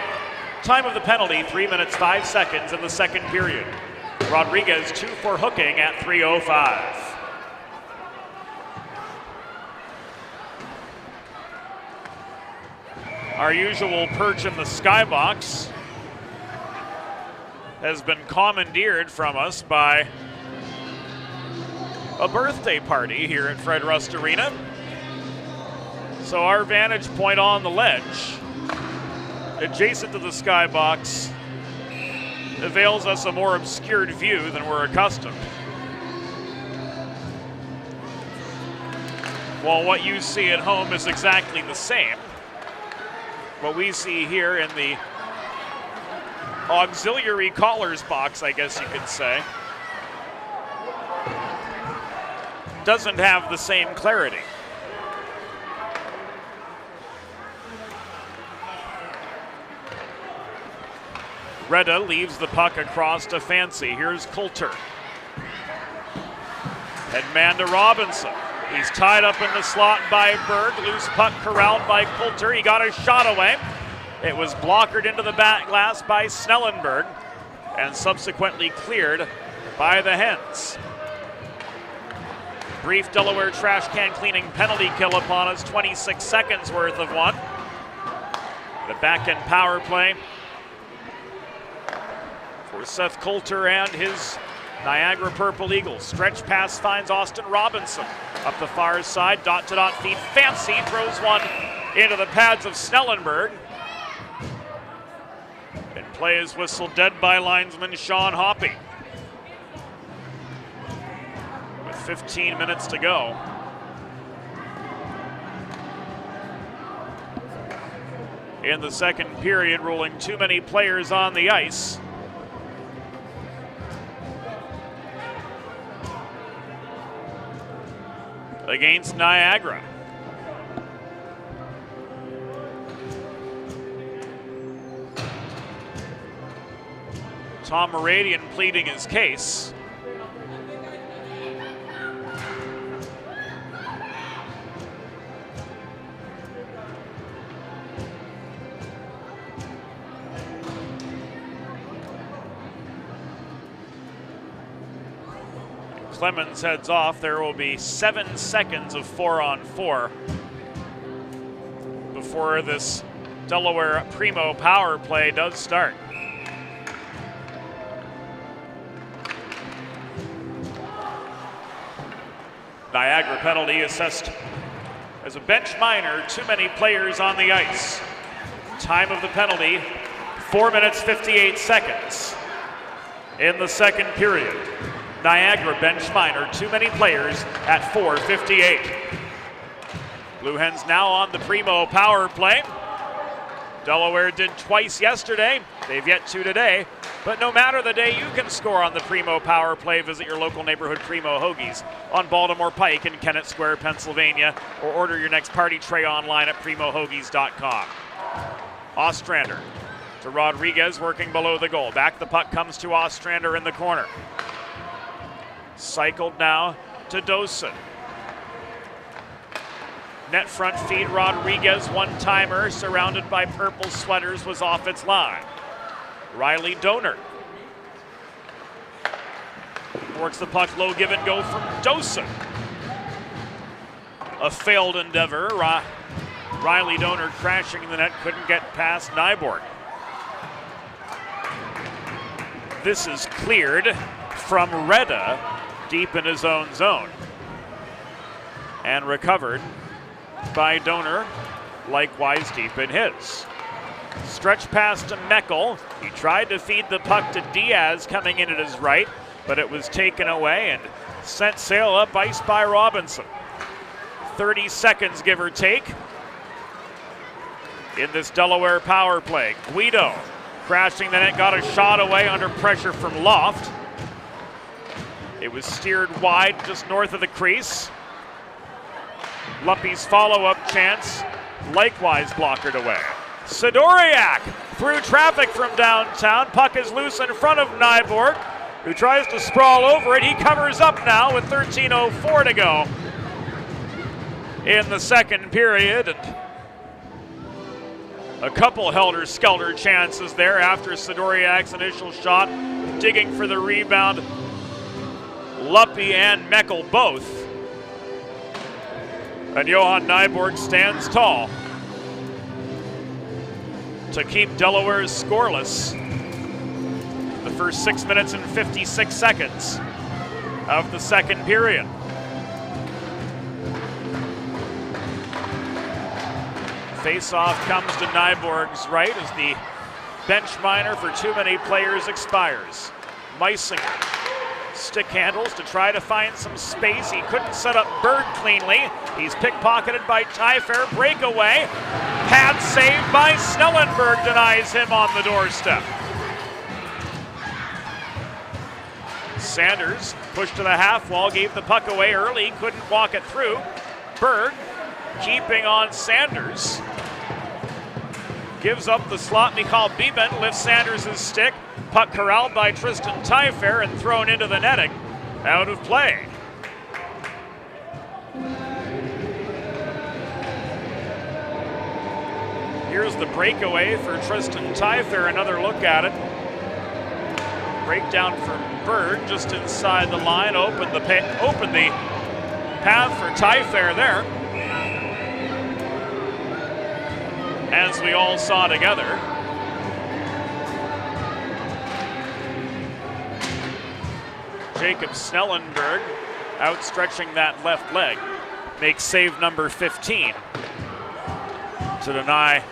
Time of the penalty, 3 minutes 5 seconds in the second period. Rodriguez 2 for hooking at 3:05. Our usual perch in the skybox has been commandeered from us by a birthday party here at Fred Rust Arena. So our vantage point on the ledge, adjacent to the skybox, avails us a more obscured view than we're accustomed. While what you see at home is exactly the same, what we see here in the auxiliary callers box, I guess you could say, doesn't have the same clarity. Reda leaves the puck across to Fancy. Here's Coulter. Headman to Robinson. He's tied up in the slot by Berg. Loose puck corralled by Coulter. He got a shot away. It was blockered into the back glass by Snellenberg and subsequently cleared by the Hens. Brief Delaware trash can cleaning penalty kill upon us, 26 seconds worth of one. The back end power play for Seth Coulter and his Niagara Purple Eagles. Stretch pass finds Austin Robinson. Up the far side, dot-to-dot feed. Fancy throws one into the pads of Snellenberg. And play is whistled dead by linesman Sean Hoppy. With 15 minutes to go. in the second period, ruling too many players on the ice. Against Niagara. Tom Moradian pleading his case. Clemens heads off. There will be 7 seconds of 4-on-4 before this Delaware Primo power play does start. Niagara penalty assessed as a bench minor, too many players on the ice. Time of the penalty, 4 minutes 58 seconds in the second period. Niagara bench minor, too many players at 4:58. Blue Hens now on the Primo power play. Delaware did twice yesterday. They've yet to today. But no matter the day, you can score on the Primo power play. Visit your local neighborhood Primo Hoagies on Baltimore Pike in Kennett Square, Pennsylvania, or order your next party tray online at primohoagies.com. Ostrander to Rodriguez, working below the goal. Back the puck comes to Ostrander in the corner. Cycled now to Dosen. Net front feed, Rodriguez, one-timer, surrounded by purple sweaters, was off its line. Riley Donor works the puck low, give and go from Dosen. A failed endeavor. Riley Donor crashing the net, couldn't get past Nyborg. This is cleared from Reda deep in his own zone and recovered by Donor, likewise deep in his. Stretch pass to Meckel. He tried to feed the puck to Diaz coming in at his right, but it was taken away and sent sail up ice by Robinson. 30 seconds, give or take, in this Delaware power play. Guido crashing the net, got a shot away under pressure from Loft. It was steered wide just north of the crease. Luppy's follow-up chance, likewise blockered away. Sidoriak through traffic from downtown. Puck is loose in front of Nyborg, who tries to sprawl over it. He covers up now with 13:04 to go in the second period. And a couple helter-skelter chances there after Sidoriak's initial shot, digging for the rebound. Luppy and Meckel both. And Johan Nyborg stands tall to keep Delaware scoreless the first 6 minutes and 56 seconds of the second period. Face-off comes to Nyborg's right as the bench minor for too many players expires. Meisinger stick handles to try to find some space. He couldn't set up Berg cleanly. He's pickpocketed by Tyfair. Breakaway. Pad saved by Snellenberg, denies him on the doorstep. Sanders pushed to the half wall, gave the puck away early, couldn't walk it through. Berg keeping on Sanders. Gives up the slot. Michal Bieben lifts Sanders' stick. Puck corralled by Tristan Tyfair and thrown into the netting. Out of play. Here's the breakaway for Tristan Tyfair. Another look at it. Breakdown from Berg just inside the line. Opened the path for Tyfair there. As we all saw together. Jacob Snellenberg outstretching that left leg. Makes save number 15 to deny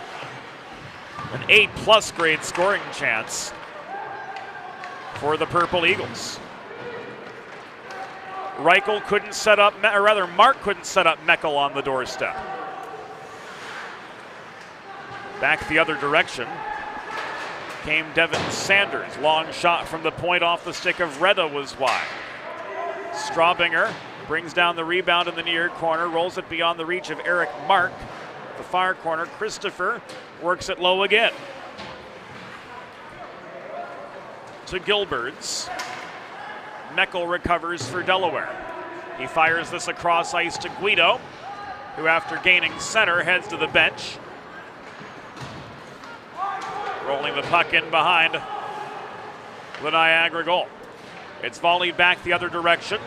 an A+ grade scoring chance for the Purple Eagles. Reichel couldn't set up, or rather Mark couldn't set up Meckel on the doorstep. Back the other direction came Devin Sanders. Long shot from the point off the stick of Reda was wide. Straubinger brings down the rebound in the near corner, rolls it beyond the reach of Eric Mark. The far corner, Christopher works it low again. To Gilberts. Meckel recovers for Delaware. He fires this across ice to Guido, who after gaining center heads to the bench. Rolling the puck in behind the Niagara goal. It's volleyed back the other direction.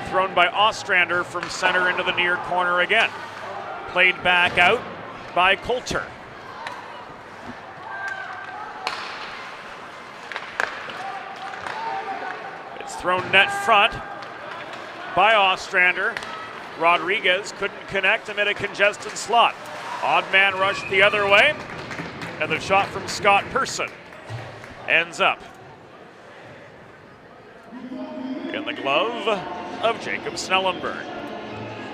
Thrown by Ostrander from center into the near corner again. Played back out by Coulter. It's thrown net front by Ostrander. Rodriguez couldn't connect amid a congested slot. Odd man rushed the other way, and the shot from Scott Person ends up in the glove of Jacob Snellenberg.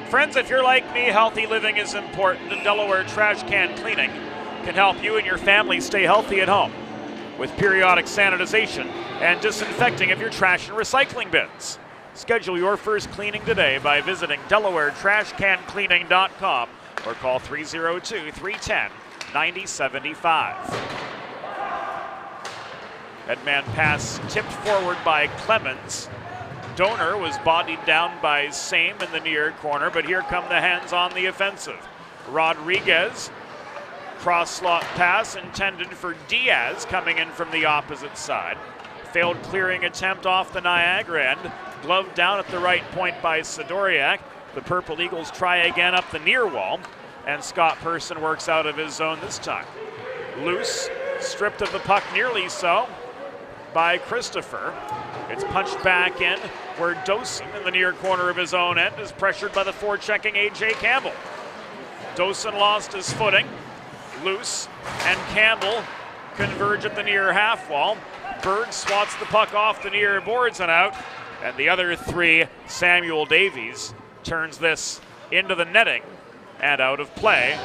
Friends, if you're like me, healthy living is important, and Delaware Trash Can Cleaning can help you and your family stay healthy at home with periodic sanitization and disinfecting of your trash and recycling bins. Schedule your first cleaning today by visiting DelawareTrashCanCleaning.com or call 302-310-9075. Headman pass tipped forward by Clemens. Donor was bodied down by Same in the near corner, but here come the hands on the offensive. Rodriguez, cross slot pass intended for Diaz coming in from the opposite side. Failed clearing attempt off the Niagara end. Glove down at the right point by Sidoriak. The Purple Eagles try again up the near wall, and Scott Person works out of his zone this time. Loose, stripped of the puck, nearly so, by Christopher. It's punched back in where Dosen in the near corner of his own end is pressured by the forechecking A.J. Campbell. Dosen lost his footing. Loose and Campbell converge at the near half wall. Berg swats the puck off the near boards and out. And the other three, Samuel Davies, turns this into the netting and out of play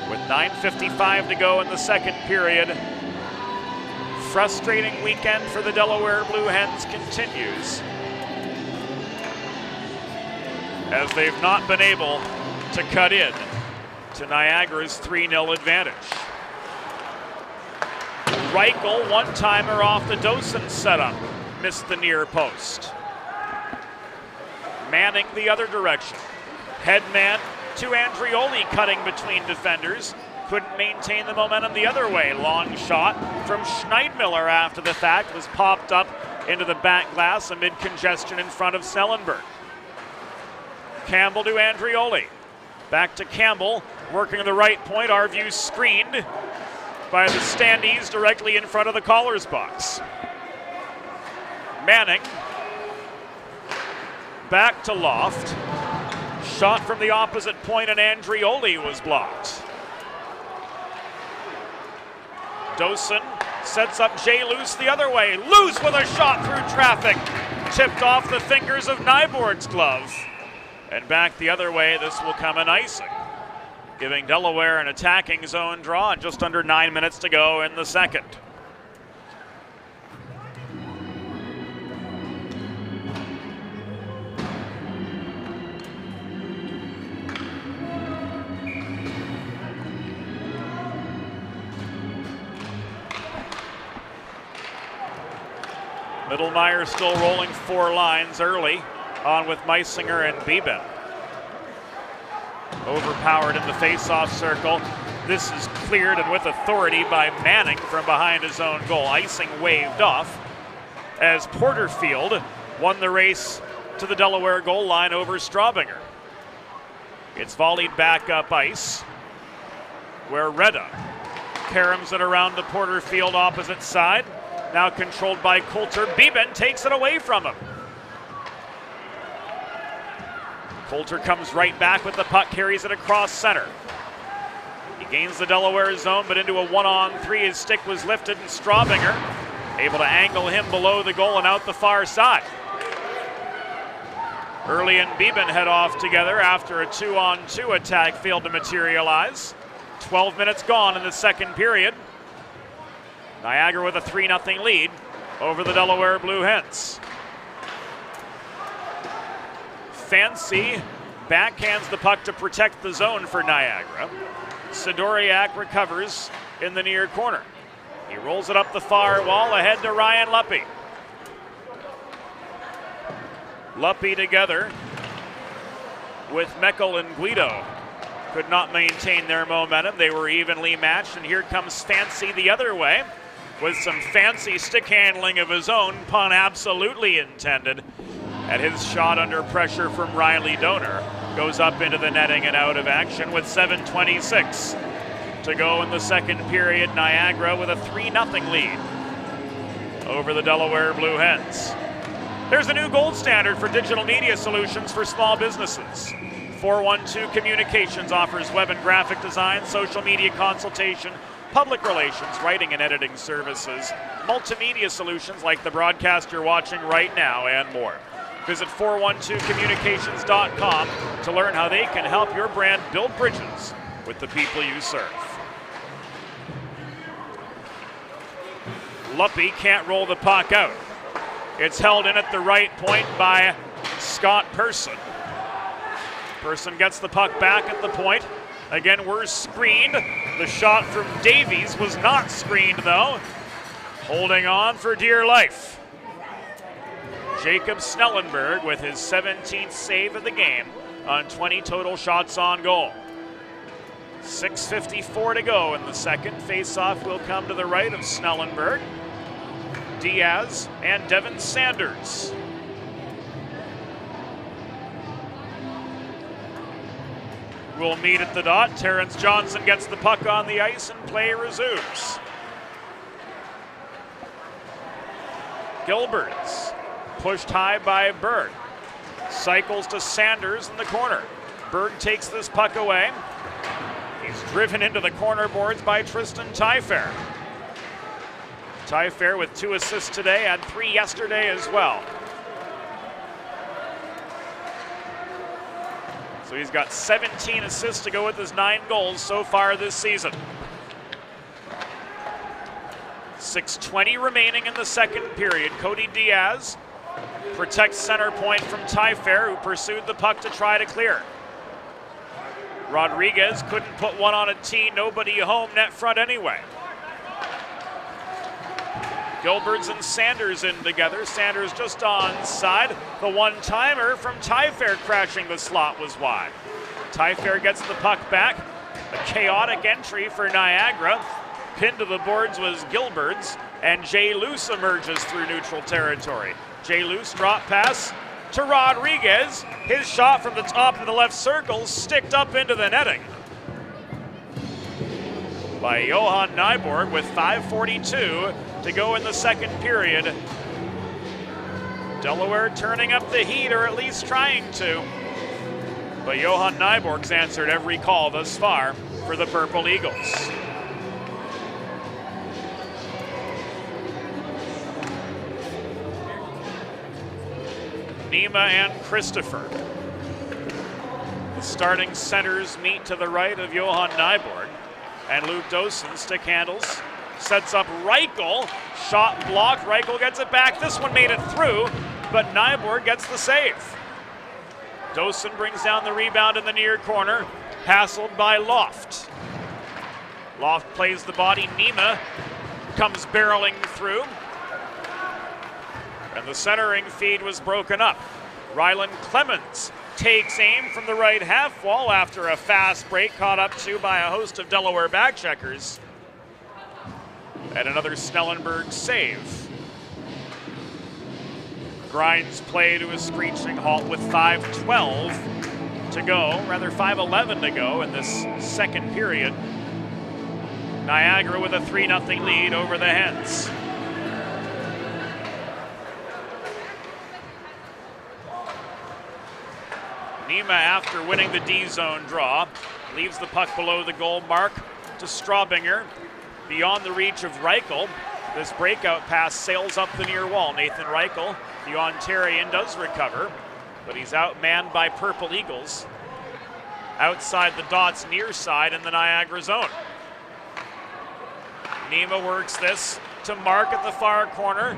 with 9:55 to go in the second period. Frustrating weekend for the Delaware Blue Hens continues as they've not been able to cut in to Niagara's 3-0 advantage. Reichel, one-timer off the Dosen setup, missed the near post. Manning the other direction. Headman to Andrioli cutting between defenders. Couldn't maintain the momentum the other way. Long shot from Schneidmiller after the fact was popped up into the back glass amid congestion in front of Snellenberg. Campbell to Andrioli. Back to Campbell, working the right point. Our view screened by the standees directly in front of the caller's box. Manning back to Loft. Shot from the opposite point and Andrioli was blocked. Dosen sets up Jay Luce the other way. Luce with a shot through traffic. Tipped off the fingers of Nyborg's glove. And back the other way, this will come an icing, giving Delaware an attacking zone draw and just under 9 minutes to go in the second. Middlemeyer still rolling four lines early, on with Meisinger and Beeben. Overpowered in the face-off circle. This is cleared and with authority by Manning from behind his own goal. Icing waved off as Porterfield won the race to the Delaware goal line over Straubinger. It's volleyed back up ice where Reda caroms it around to Porterfield opposite side. Now controlled by Coulter. Beeben takes it away from him. Coulter comes right back with the puck, carries it across center. He gains the Delaware zone, but into a 1-on-3. His stick was lifted, and Straubinger able to angle him below the goal and out the far side. Early and Beeben head off together after a 2-on-2 attack failed to materialize. 12 minutes gone in the second period. Niagara with a 3-0 lead over the Delaware Blue Hens. Fancy backhands the puck to protect the zone for Niagara. Sidoriak recovers in the near corner. He rolls it up the far wall ahead to Ryan Luppe. Luppe together with Meckel and Guido could not maintain their momentum. They were evenly matched, and here comes Fancy the other way with some fancy stick handling of his own, pun absolutely intended. And his shot under pressure from Riley Donor goes up into the netting and out of action with 7:26 to go in the second period. Niagara with a 3-0 lead over the Delaware Blue Hens. There's a new gold standard for digital media solutions for small businesses. 412 Communications offers web and graphic design, social media consultation, public relations, writing and editing services, multimedia solutions like the broadcast you're watching right now, and more. Visit 412communications.com to learn how they can help your brand build bridges with the people you serve. Luppe can't roll the puck out. It's held in at the right point by Scott Person. Person gets the puck back at the point. Again, we're screened. The shot from Davies was not screened, though. Holding on for dear life. Jacob Snellenberg with his 17th save of the game on 20 total shots on goal. 6:54 to go in the second. Face-off will come to the right of Snellenberg. Diaz and Devin Sanders. Will meet at the dot. Terrence Johnson gets the puck on the ice and play resumes. Gilberts pushed high by Berg. Cycles to Sanders in the corner. Berg takes this puck away. He's driven into the corner boards by Tristan Tyfair. Tyfair with 2 assists today, had 3 yesterday as well. So he's got 17 assists to go with his 9 goals so far this season. 6:20 remaining in the second period. Cody Diaz protects center point from Tyfair, who pursued the puck to try to clear. Rodriguez couldn't put one on a tee, nobody home, net front anyway. Gilberts and Sanders in together. Sanders just onside. The one-timer from Tyfair crashing the slot was wide. Tyfair gets the puck back. A chaotic entry for Niagara. Pinned to the boards was Gilberts, and Jay Luce emerges through neutral territory. Jay Luce drop pass to Rodriguez. His shot from the top of the left circle sticked up into the netting by Johan Nyborg with 5:42 to go in the second period. Delaware turning up the heat, or at least trying to. But Johan Nyborg's answered every call thus far for the Purple Eagles. Nima and Christopher. The starting centers meet to the right of Johan Nyborg. And Luke Dosen stick handles, sets up Reichel, shot blocked, Reichel gets it back. This one made it through, but Nyborg gets the save. Dosen brings down the rebound in the near corner, hassled by Loft. Loft plays the body, Nima comes barreling through, and the centering feed was broken up. Rylan Clemens takes aim from the right half wall after a fast break, caught up to by a host of Delaware backcheckers. And another Snellenberg save. Grinds play to a screeching halt with 5:12 to go, rather 5:11 to go in this second period. Niagara with a 3-0 lead over the Hens. Nima, after winning the D-zone draw, leaves the puck below the goal mark to Straubinger. Beyond the reach of Reichel, this breakout pass sails up the near wall. Nathan Reichel, the Ontarian, does recover. but he's outmanned by Purple Eagles outside the dots near side in the Niagara zone. Nima works this to Mark at the far corner.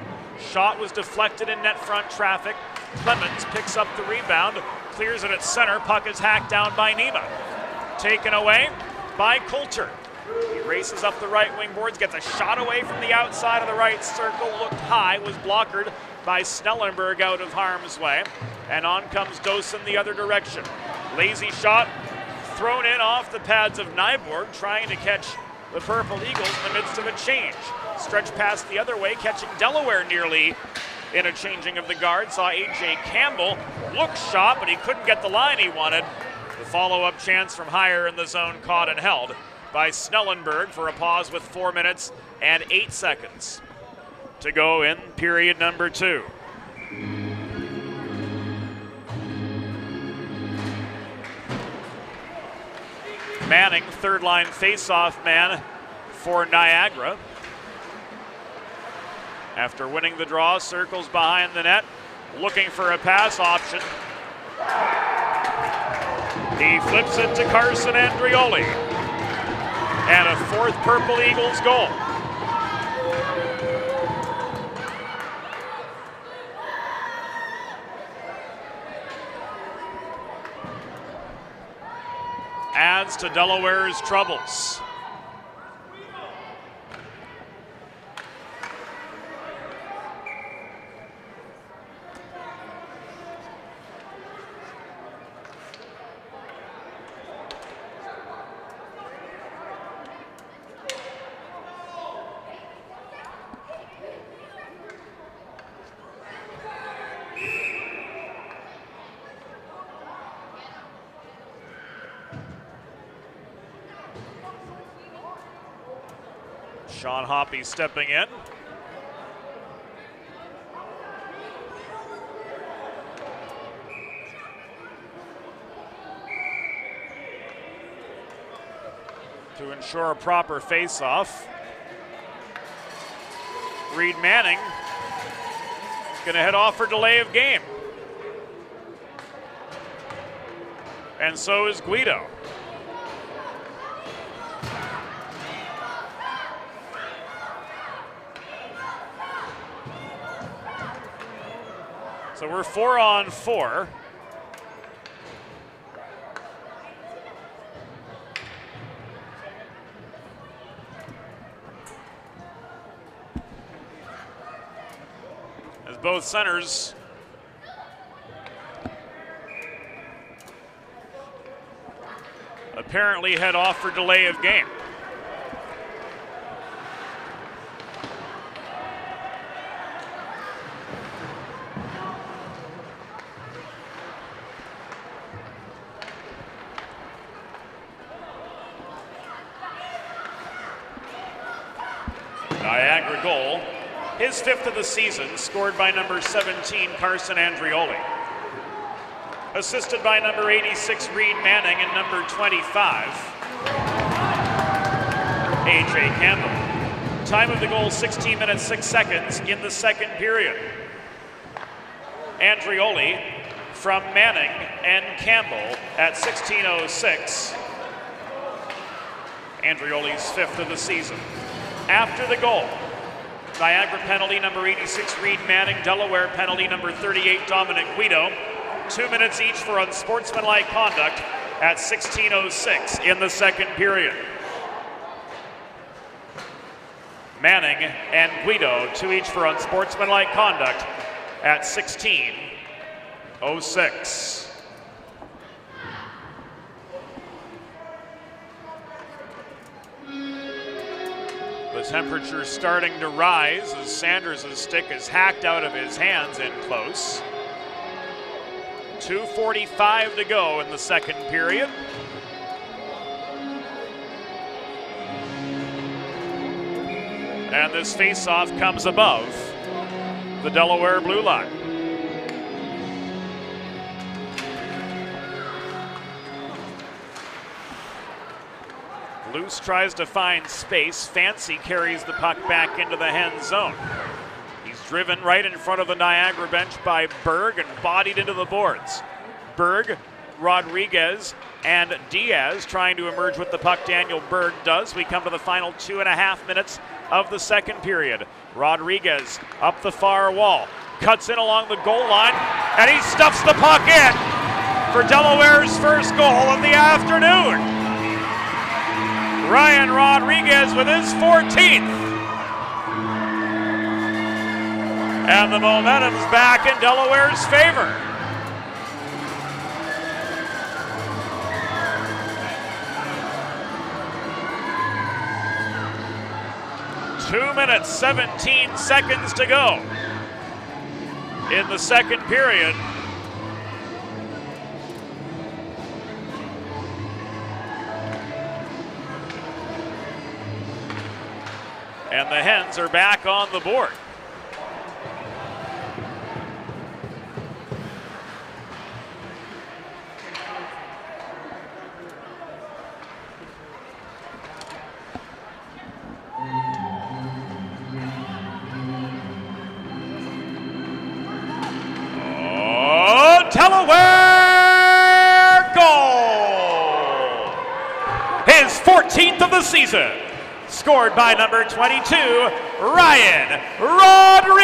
Shot was deflected in net front traffic. Clemens picks up the rebound, clears it at center. Puck is hacked down by Nima. Taken away by Coulter. He races up the right wing boards, gets a shot away from the outside of the right circle, looked high, was blocked by Snellenberg out of harm's way. And on comes Dosen the other direction. Lazy shot thrown in off the pads of Nyborg, trying to catch the Purple Eagles in the midst of a change. Stretch pass the other way, catching Delaware nearly in a changing of the guard. Saw A.J. Campbell look shot, but he couldn't get the line he wanted. The follow-up chance from higher in the zone caught and held by Snellenberg for a pause with 4 minutes and 8 seconds to go in period number 2. Manning, third line face-off man for Niagara. After winning the draw, circles behind the net, looking for a pass option. He flips it to Carson Andrioli. And a fourth Purple Eagles goal. Adds to Delaware's troubles. Sean Hoppy stepping in. To ensure a proper face-off. Reed Manning gonna head off for delay of game. And so is Guido. So we're 4-on-4. As both centers apparently head off for delay of game. Niagara goal, his 5th of the season, scored by number 17, Carson Andrioli. Assisted by number 86, Reed Manning, and number 25, A.J. Campbell. Time of the goal, 16 minutes, 6 seconds in the second period. Andrioli from Manning and Campbell at 16:06. Andrioli's 5th of the season. After the goal, Niagara penalty number 86, Reed Manning. Delaware penalty number 38, Dominic Guido. 2 minutes each for unsportsmanlike conduct at 16:06 in the second period. Manning and Guido, 2 each for unsportsmanlike conduct at 16:06. The temperature starting to rise as Sanders' stick is hacked out of his hands in close. 2:45 to go in the second period. And this face-off comes above the Delaware blue line. Luce tries to find space. Fancy carries the puck back into the Hen zone. He's Driven right in front of the Niagara bench by Berg and bodied into the boards. Berg, Rodriguez, and Diaz trying to emerge with the puck. Daniel Berg does. We come to the final 2.5 minutes of the second period. Rodriguez up the far wall, cuts in along the goal line, and he stuffs the puck in for Delaware's first goal of the afternoon. Ryan Rodriguez with his 14th. And the momentum's back in Delaware's favor. Two minutes, 17 seconds to go in the second period. And the Hens are back on the board. Delaware goal! His 14th of the season. Scored by number 22, Ryan Rodriguez.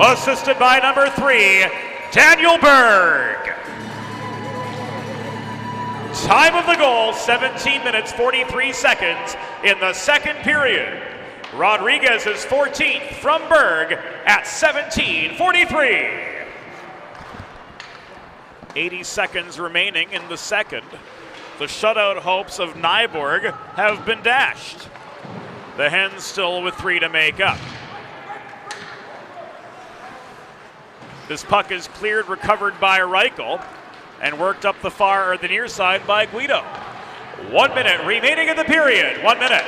Assisted by number 3, Daniel Berg. Time of the goal, 17 minutes, 43 seconds in the second period. Rodriguez's 14th from Berg at 17:43. 80 seconds remaining in the second. The shutout hopes of Nyborg have been dashed. The Hens still with 3 to make up. This puck is cleared, recovered by Reichel, and worked up the near side by Guido. 1 minute remaining in the period. 1 minute.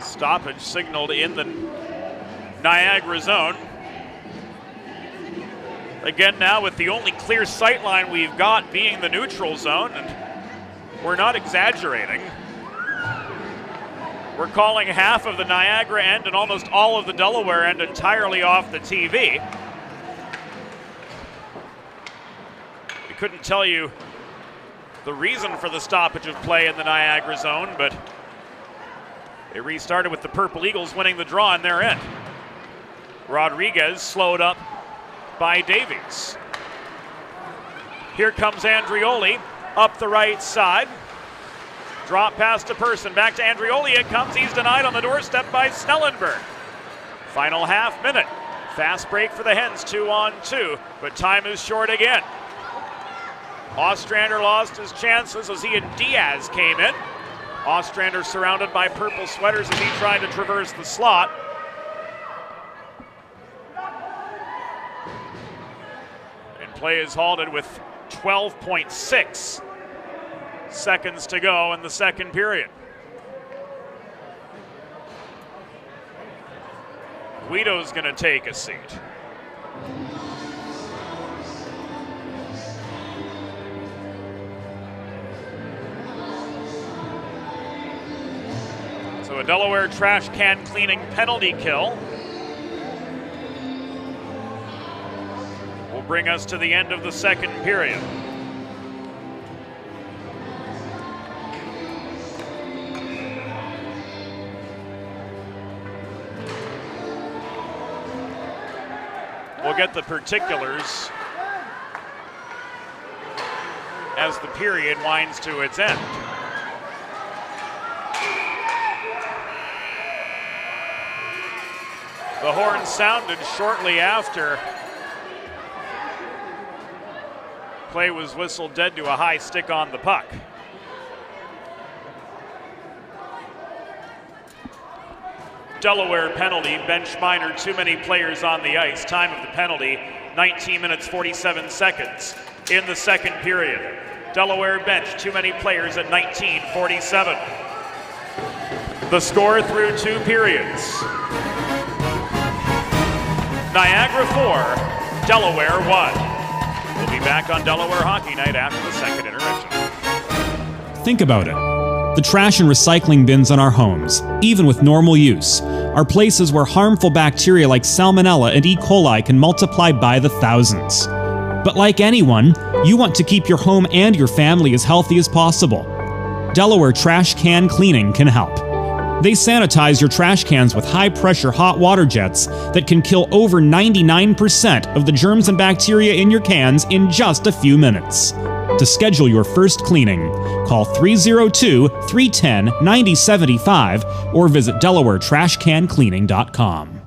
Stoppage signaled in the Niagara zone. Again now with the only clear sight line we've got being the neutral zone, and we're not exaggerating. We're calling half of the Niagara end and almost all of the Delaware end entirely off the TV. We couldn't tell you the reason for the stoppage of play in the Niagara zone, but it restarted with the Purple Eagles winning the draw in their end. Rodriguez slowed up by Davies. Here comes Andrioli up the right side. Drop pass to Person. Back to Andrioli it comes. He's denied on the doorstep by Snellenberg. Final half minute. Fast break for the Hens, 2-on-2, but time is short again. Ostrander lost his chances as he and Diaz came in. Ostrander surrounded by purple sweaters as he tried to traverse the slot. And play is halted with 12.6 seconds to go in the second period. Guido's going to take a seat. So a Delaware trash can cleaning penalty kill will bring us to the end of the second period. We'll get the particulars as the period winds to its end. The horn sounded shortly after play was whistled dead to a high stick on the puck. Delaware penalty, bench minor, too many players on the ice. Time of the penalty, 19 minutes, 47 seconds in the second period. Delaware bench, too many players at 19:47. The score through 2 periods. Niagara 4, Delaware 1. We'll be back on Delaware Hockey Night after the second intermission. Think about it. The trash and recycling bins in our homes, even with normal use, are places where harmful bacteria like Salmonella and E. coli can multiply by the thousands. But like anyone, you want to keep your home and your family as healthy as possible. Delaware Trash Can Cleaning can help. They sanitize your trash cans with high-pressure hot water jets that can kill over 99% of the germs and bacteria in your cans in just a few minutes. To schedule your first cleaning, call 302-310-9075 or visit DelawareTrashCanCleaning.com.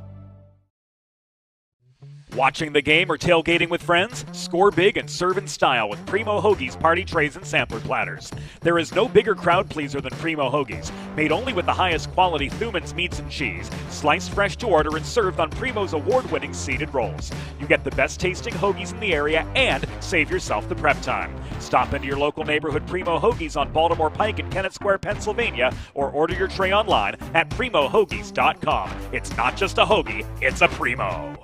Watching the game or tailgating with friends? Score big and serve in style with Primo Hoagie's party trays and sampler platters. There is no bigger crowd pleaser than Primo Hoagie's, made only with the highest quality Thuman's meats and cheese, sliced fresh to order and served on Primo's award-winning seeded rolls. You get the best tasting hoagies in the area and save yourself the prep time. Stop into your local neighborhood Primo Hoagie's on Baltimore Pike in Kennett Square, Pennsylvania, or order your tray online at PrimoHoagies.com. It's not just a hoagie, it's a Primo.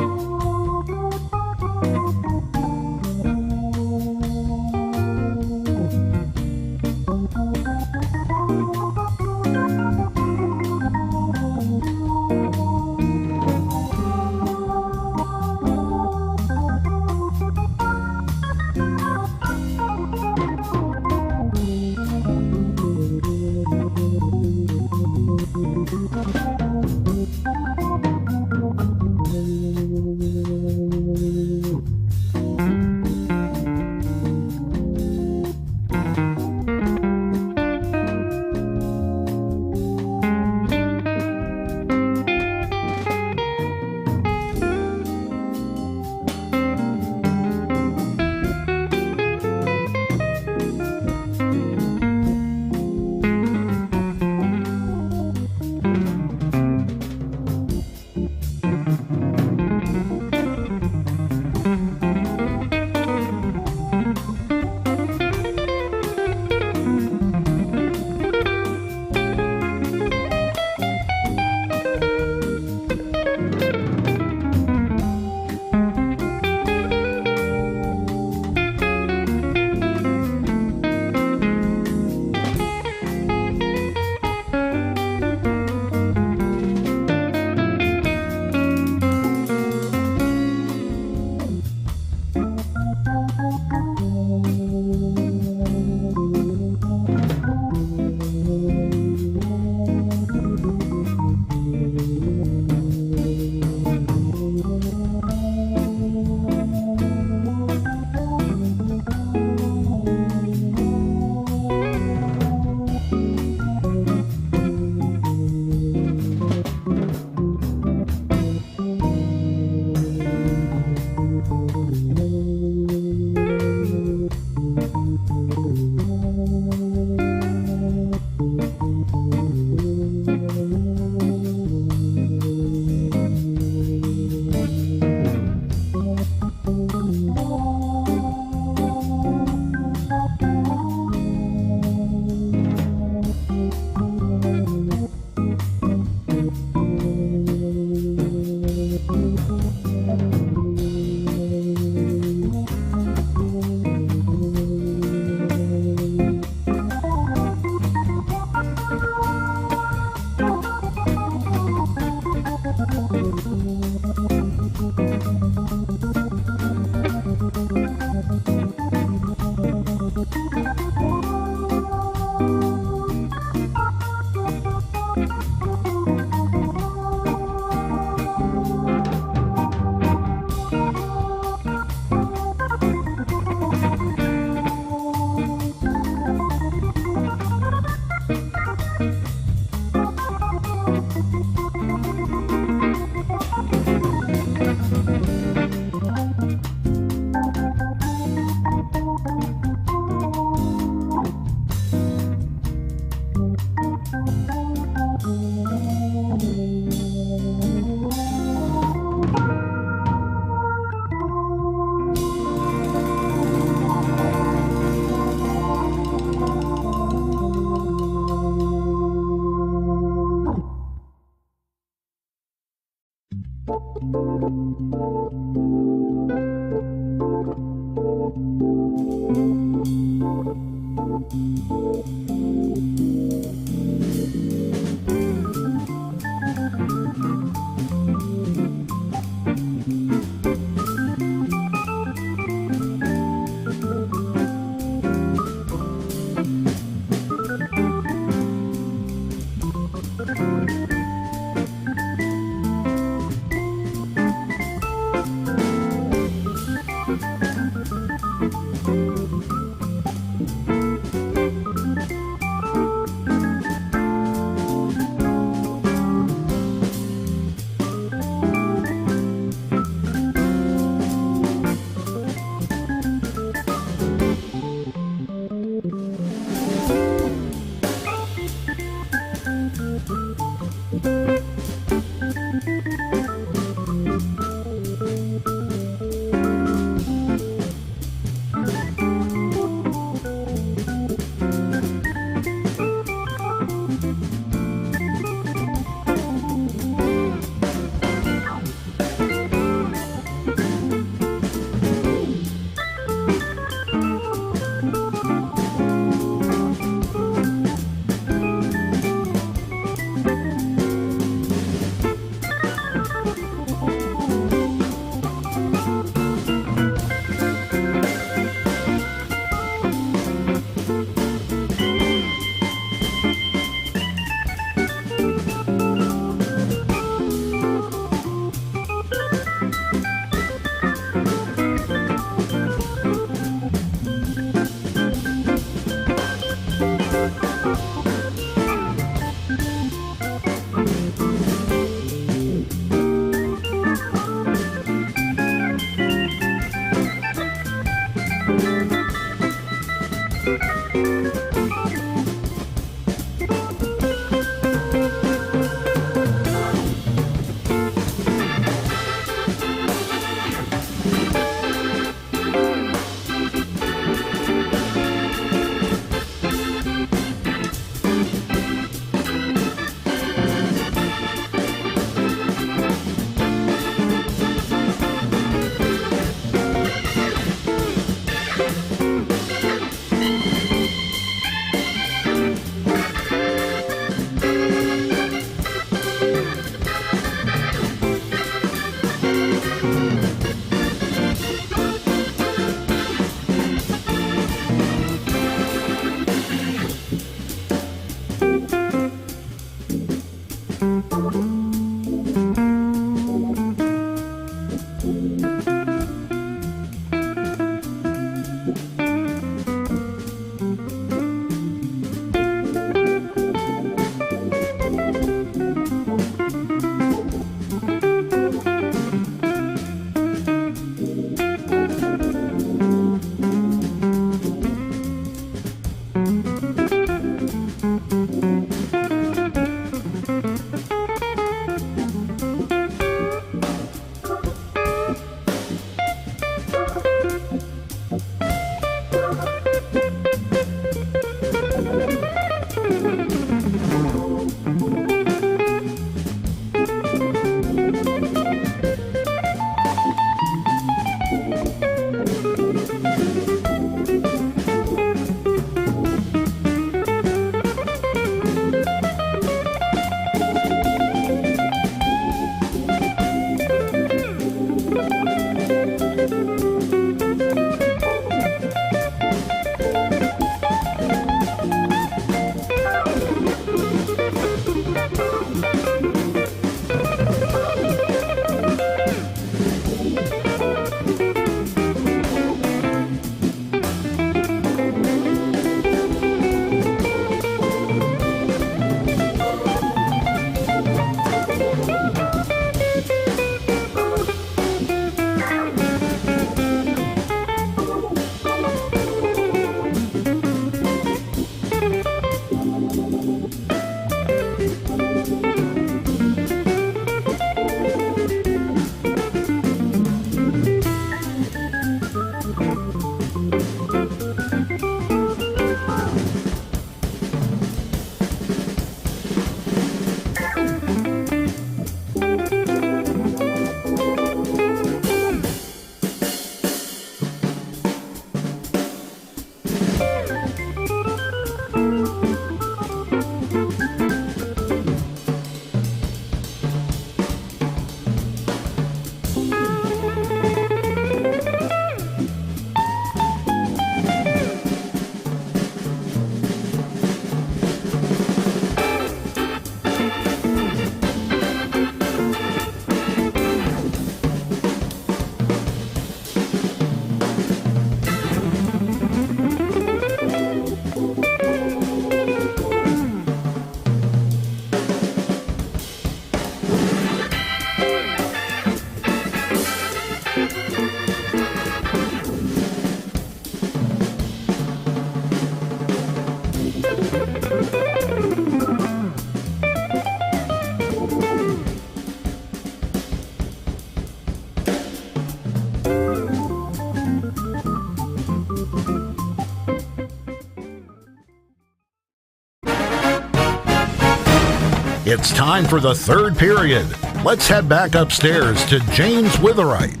It's time for the third period. Let's head back upstairs to James Witherite.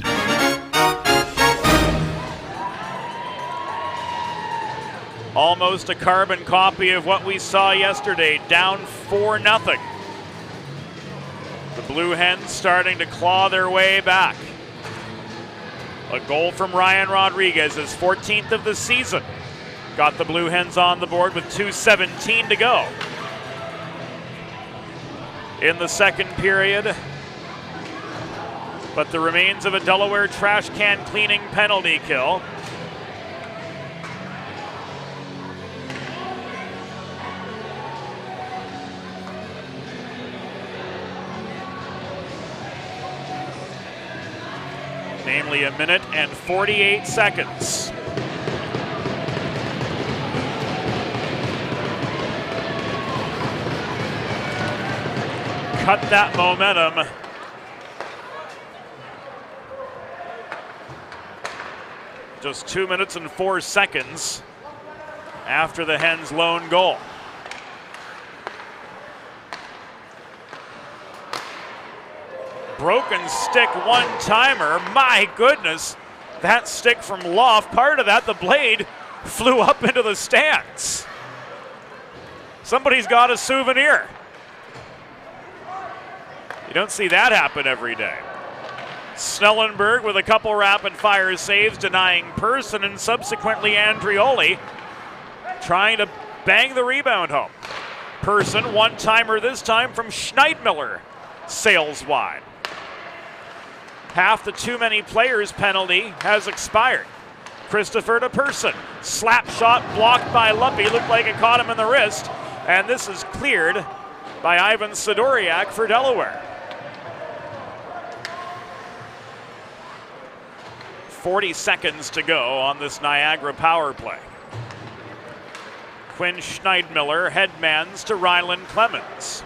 Almost a carbon copy of what we saw yesterday, down 4-0. The Blue Hens starting to claw their way back. A goal from Ryan Rodriguez, his 14th of the season. Got the Blue Hens on the board with 2:17 to go. In the second period, but the remains of a Delaware trash can cleaning penalty kill. Namely 1 minute and 48 seconds. Cut that momentum. Just 2 minutes and 4 seconds after the Hens' lone goal. Broken stick one-timer. My goodness, that stick from Loft, part of that, the blade flew up into the stands. Somebody's got a souvenir. You don't see that happen every day. Snellenberg with a couple rapid-fire saves, denying Person, and subsequently Andrioli trying to bang the rebound home. Person, one-timer this time from Schneidmiller, sails wide. Half the too many players penalty has expired. Christopher to Person. Slap shot blocked by Luppy. Looked like it caught him in the wrist. And this is cleared by Ivan Sidoriak for Delaware. 40 seconds to go on this Niagara power play. Quinn Schneidmiller headmans to Ryland Clemens.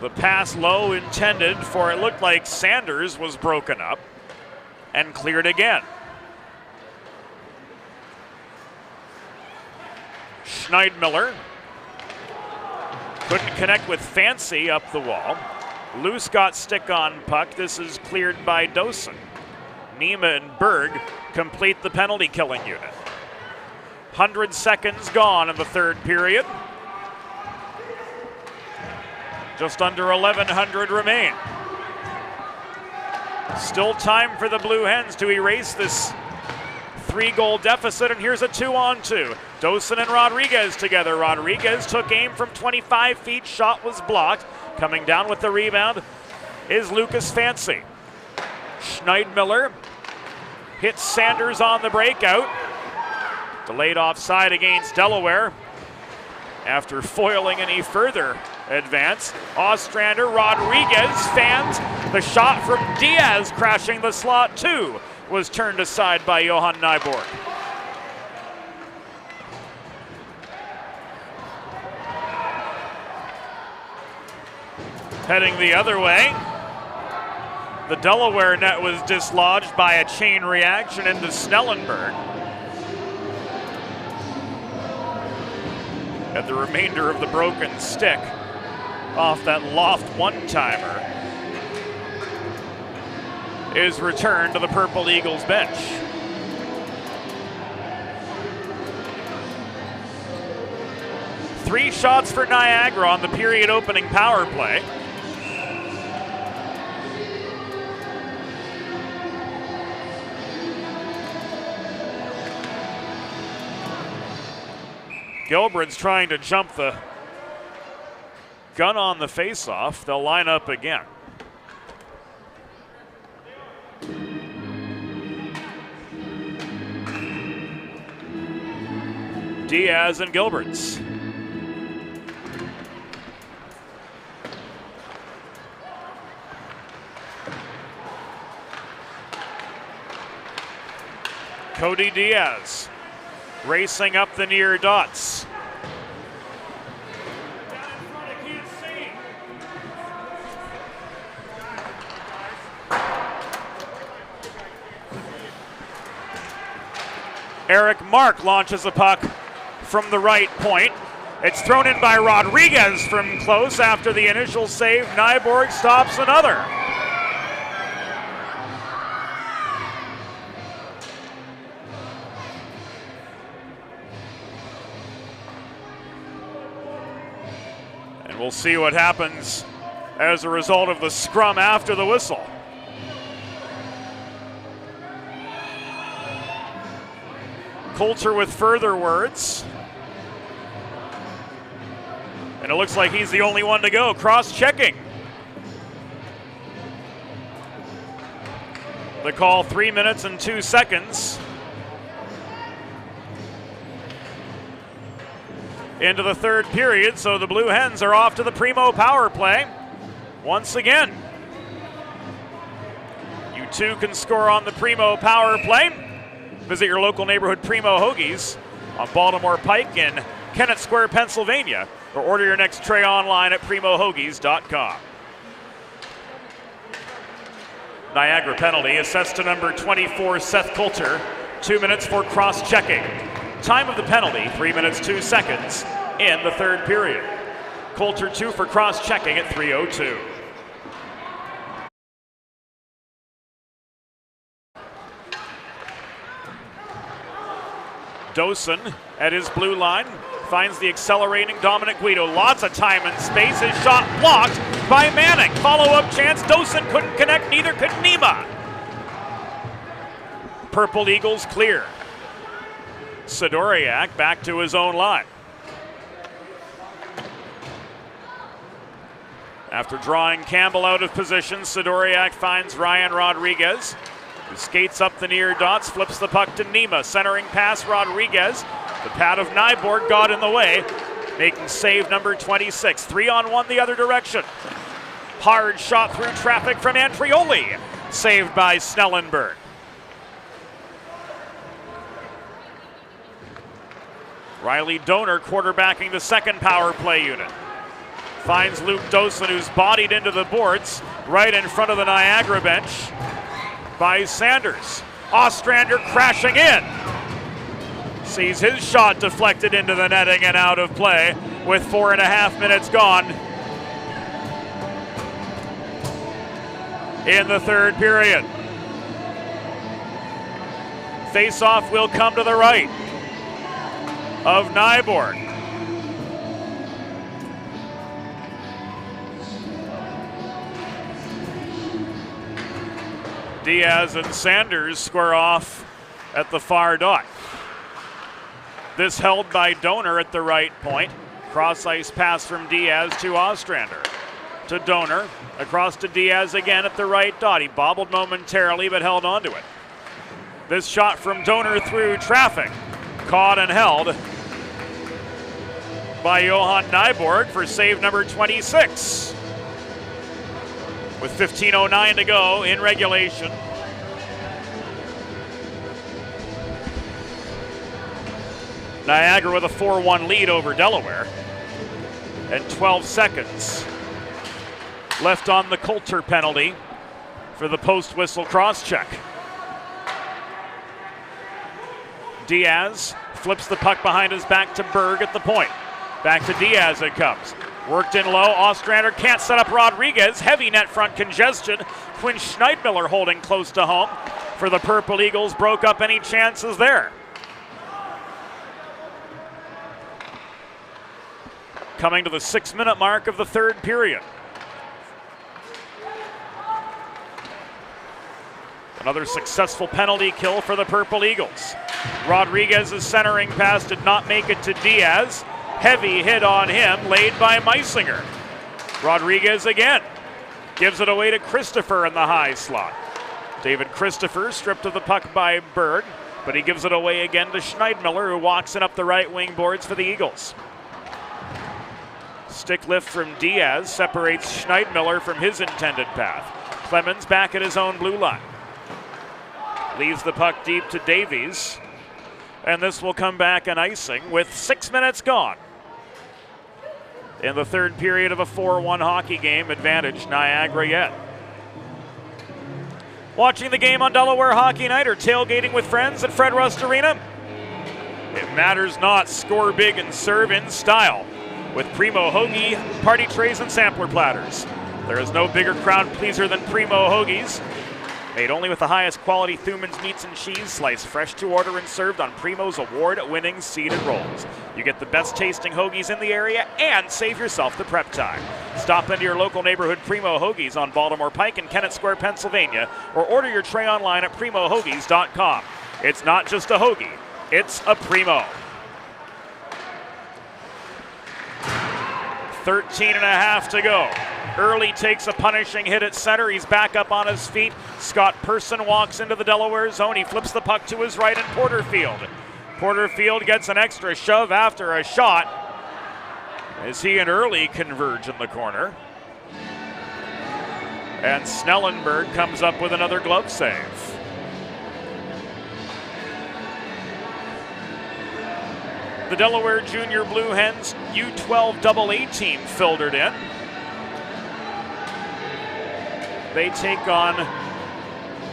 The pass low intended for, it looked like Sanders, was broken up and cleared again. Schneidmiller couldn't connect with Fancy up the wall. Loose got stick on puck. This is cleared by Dosen. Nima and Berg complete the penalty killing unit. 100 seconds gone in the third period. Just under 1,100 remain. Still time for the Blue Hens to erase this 3-goal deficit, and here's a 2-on-2. Dosen and Rodriguez together. Rodriguez took aim from 25 feet, shot was blocked. Coming down with the rebound is Lucas Fancy. Schneidmiller hits Sanders on the breakout. Delayed offside against Delaware. After foiling any further advance, Ostrander, Rodriguez fans. The shot from Diaz crashing the slot too was turned aside by Johan Nyborg. Heading the other way, the Delaware net was dislodged by a chain reaction into Snellenberg. And the remainder of the broken stick off that Loft one-timer is returned to the Purple Eagles bench. Three shots for Niagara on the period opening power play. Gilbran's trying to jump the gun on the face-off. They'll line up again. Diaz and Gilberts. Cody Diaz racing up the near dots. Eric Mark launches a puck from the right point. It's thrown in by Rodriguez from close after the initial save. Nyborg stops another. And we'll see what happens as a result of the scrum after the whistle. Coulter with further words. And it looks like he's the only one to go. Cross-checking. The call 3 minutes and 2 seconds. Into the third period, so the Blue Hens are off to the Primo power play. Once again. You too can score on the Primo power play. Visit your local neighborhood Primo Hoagies on Baltimore Pike in Kennett Square, Pennsylvania, or order your next tray online at primohoagies.com. Niagara penalty assessed to number 24, Seth Coulter. 2 minutes for cross-checking. Time of the penalty, 3 minutes, 2 seconds in the third period. Coulter 2 for cross-checking at 3:02. Dosen at his blue line finds the accelerating Dominic Guido. Lots of time and space. His shot blocked by Manning. Follow-up chance. Dosen couldn't connect. Neither could Nima. Purple Eagles clear. Sidoriak back to his own line. After drawing Campbell out of position, Sidoriak finds Ryan Rodriguez, who skates up the near dots, flips the puck to Nima. Centering pass, Rodriguez. The pad of Nyborg got in the way, making save number 26. 3-on-1 the other direction. Hard shot through traffic from Antrioli. Saved by Snellenberg. Riley Donor quarterbacking the second power play unit. Finds Luke Dosen, who's bodied into the boards right in front of the Niagara bench by Sanders. Ostrander crashing in. Sees his shot deflected into the netting and out of play with 4.5 minutes gone in the third period. Face-off will come to the right of Nyborg. Diaz and Sanders square off at the far dot. This held by Donor at the right point. Cross-ice pass from Diaz to Ostrander. To Donor, across to Diaz again at the right dot. He bobbled momentarily but held on to it. This shot from Donor through traffic. Caught and held by Johan Nyborg for save number 26. With 15:09 to go in regulation. Niagara with a 4-1 lead over Delaware. And 12 seconds left on the Coulter penalty for the post-whistle cross-check. Diaz flips the puck behind his back to Berg at the point. Back to Diaz it comes. Worked in low. Ostrander can't set up Rodriguez. Heavy net front congestion. Quinn Schneidmiller holding close to home for the Purple Eagles. Broke up any chances there. Coming to the 6-minute mark of the third period. Another successful penalty kill for the Purple Eagles. Rodriguez's centering pass did not make it to Diaz. Heavy hit on him, laid by Meisinger. Rodriguez again gives it away to Christopher in the high slot. David Christopher stripped of the puck by Berg, but he gives it away again to Schneidmiller, who walks it up the right wing boards for the Eagles. Stick lift from Diaz separates Schneidmiller from his intended path. Clemens back at his own blue line. Leaves the puck deep to Davies. And this will come back an icing with 6 minutes gone. In the third period of a 4-1 hockey game, advantage Niagara yet. Watching the game on Delaware Hockey Night or tailgating with friends at Fred Rust Arena? It matters not. Score big and serve in style with Primo Hoagie party trays and sampler platters. There is no bigger crowd pleaser than Primo Hoagies. Made only with the highest quality Thuman's meats and cheese, sliced fresh to order and served on Primo's award-winning seeded rolls. You get the best tasting hoagies in the area and save yourself the prep time. Stop into your local neighborhood Primo Hoagies on Baltimore Pike in Kennett Square, Pennsylvania, or order your tray online at primohoagies.com. It's not just a hoagie, it's a Primo. 13.5 to go. Early takes a punishing hit at center. He's back up on his feet. Scott Person walks into the Delaware zone. He flips the puck to his right, and Porterfield gets an extra shove after a shot as he and Early converge in the corner. And Snellenberg comes up with another glove save. The Delaware Junior Blue Hens U12 AA team filtered in. They take on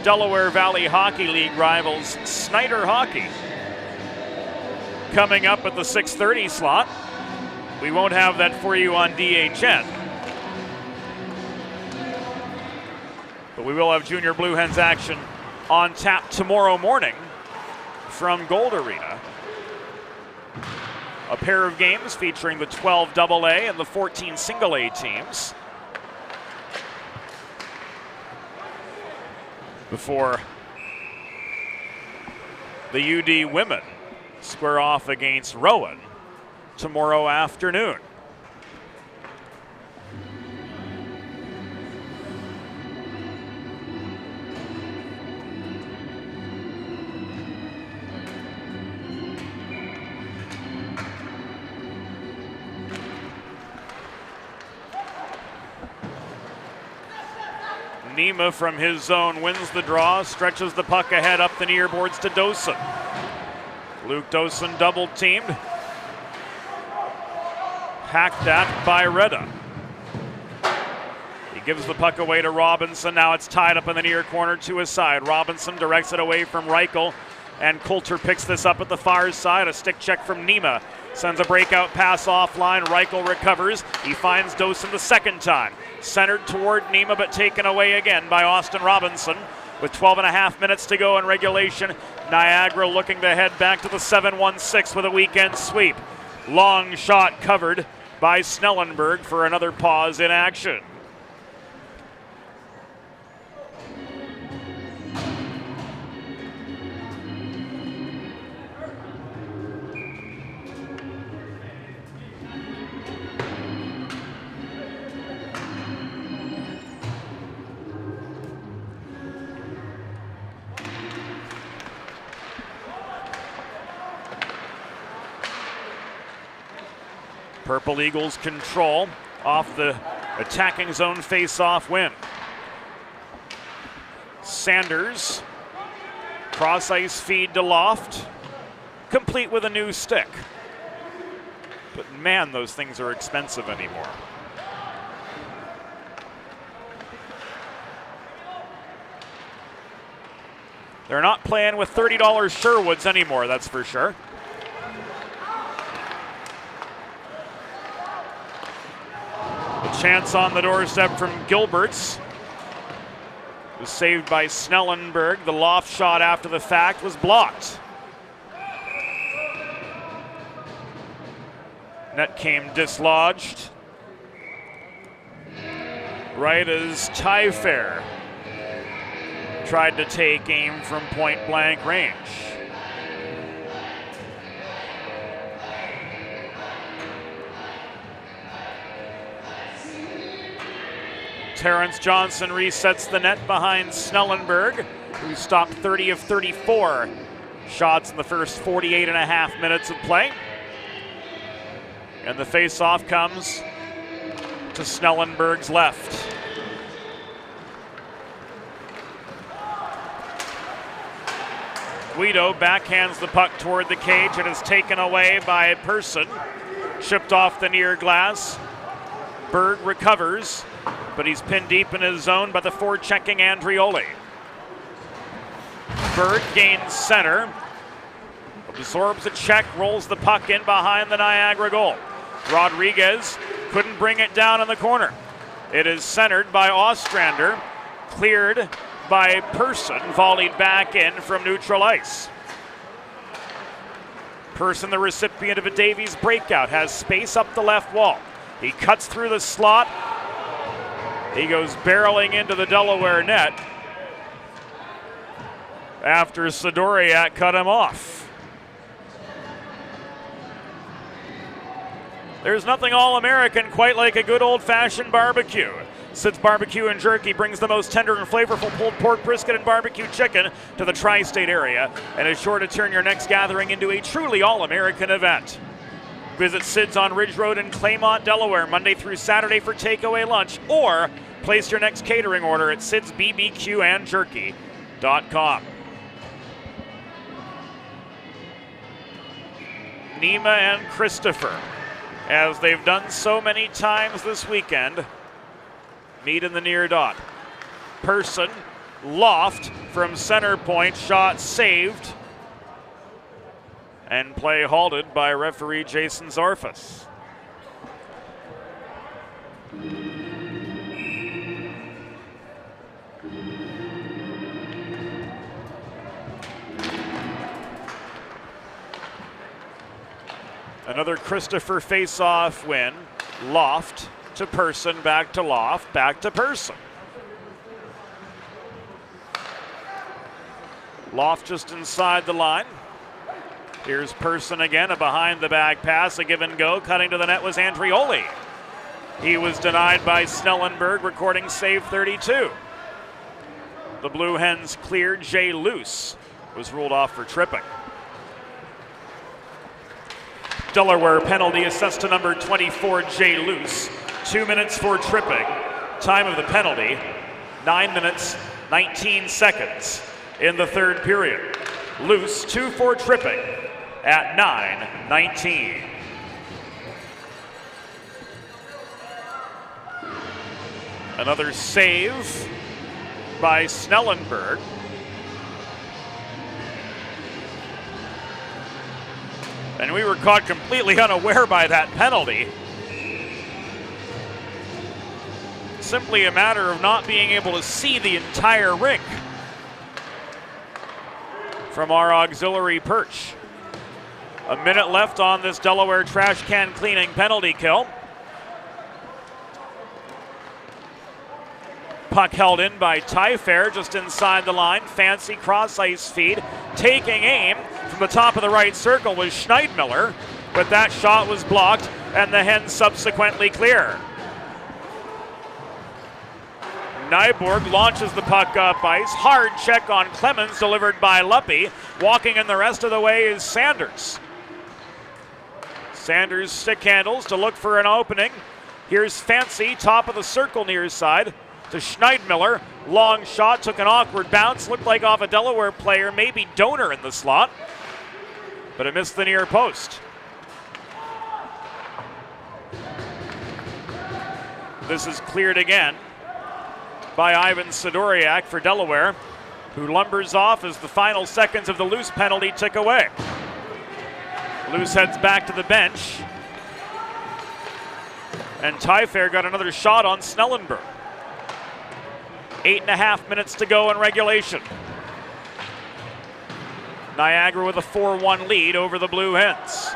Delaware Valley Hockey League rivals Snyder Hockey. Coming up at the 6:30 slot. We won't have that for you on DHN. But we will have Junior Blue Hens action on tap tomorrow morning from Gold Arena. A pair of games featuring the 12 AA and the 14 single A teams. Before the UD women square off against Rowan tomorrow afternoon. Nima from his zone wins the draw, stretches the puck ahead up the near boards to Dosen. Luke Dosen double teamed. Hacked at by Reda. He gives the puck away to Robinson. Now it's tied up in the near corner to his side. Robinson directs it away from Reichel, and Coulter picks this up at the far side. A stick check from Nima. Sends a breakout pass offline. Reichel recovers. He finds Dosen the second time. Centered toward Nima, but taken away again by Austin Robinson. With 12.5 minutes to go in regulation, Niagara looking to head back to the 7-1-6 with a weekend sweep. Long shot covered by Snellenberg for another pause in action. Purple Eagles control off the attacking zone face-off win. Sanders, cross-ice feed to Loft, complete with a new stick. But man, those things are expensive anymore. They're not playing with $30 Sherwoods anymore, that's for sure. Chance on the doorstep from Gilberts. It was saved by Snellenberg. The Loft shot after the fact was blocked. Net came dislodged. Right as Tyfair tried to take aim from point blank range. Terrence Johnson resets the net behind Snellenberg, who stopped 30 of 34 shots in the first 48.5 minutes of play. And the face-off comes to Snellenberg's left. Guido backhands the puck toward the cage and is taken away by Person. Chipped off the near glass. Berg recovers, but he's pinned deep in his zone by the forechecking Andrioli. Berg gains center. absorbs a check, rolls the puck in behind the Niagara goal. Rodriguez couldn't bring it down in the corner. It is centered by Ostrander, cleared by Person, volleyed back in from neutral ice. Person, the recipient of a Davies breakout, has space up the left wall. He cuts through the slot. He goes barreling into the Delaware net after Sidoriak cut him off. There's nothing all-American quite like a good old-fashioned barbecue. Sid's Barbecue and Jerky brings the most tender and flavorful pulled pork, brisket, and barbecue chicken to the tri-state area and is sure to turn your next gathering into a truly all-American event. Visit Sid's on Ridge Road in Claymont, Delaware, Monday through Saturday for takeaway lunch, or place your next catering order at sidsbbqandjerky.com. Nima and Christopher, as they've done so many times this weekend, meet in the near dot. Person, loft from center point, shot saved, and play halted by referee Jason Zorfus. Another Christopher face-off win. Loft to Person, back to Loft, back to Person. Loft just inside the line. Here's Person again, a behind-the-back pass, a give and go. Cutting to the net was Andrioli. He was denied by Snellenberg, recording save 32. The Blue Hens cleared. Jay Luce was ruled off for tripping. Delaware penalty assessed to number 24, Jay Luce. 2 minutes for tripping. Time of the penalty, 9 minutes, 19 seconds in the third period. Luce, 2 for tripping at 9:19. Another save by Snellenberg. And we were caught completely unaware by that penalty. Simply a matter of not being able to see the entire rink from our auxiliary perch. A minute left on this Delaware trash can cleaning penalty kill. Puck held in by Tyfair just inside the line. Fancy cross ice feed. Taking aim from the top of the right circle was Schneidmiller, but that shot was blocked and the Hens subsequently clear. Nyborg launches the puck up ice. Hard check on Clemens delivered by Luppy. Walking in the rest of the way is Sanders. Sanders stick handles to look for an opening. Here's Fancy, top of the circle near his side to Schneidmiller. Long shot, took an awkward bounce. Looked like off a Delaware player, maybe Donor in the slot. But it missed the near post. This is cleared again by Ivan Sidoriak for Delaware, who lumbers off as the final seconds of the Luce penalty tick away. Luce heads back to the bench. And Tyfair got another shot on Snellenberg. 8.5 minutes to go in regulation. Niagara with a 4-1 lead over the Blue Hens.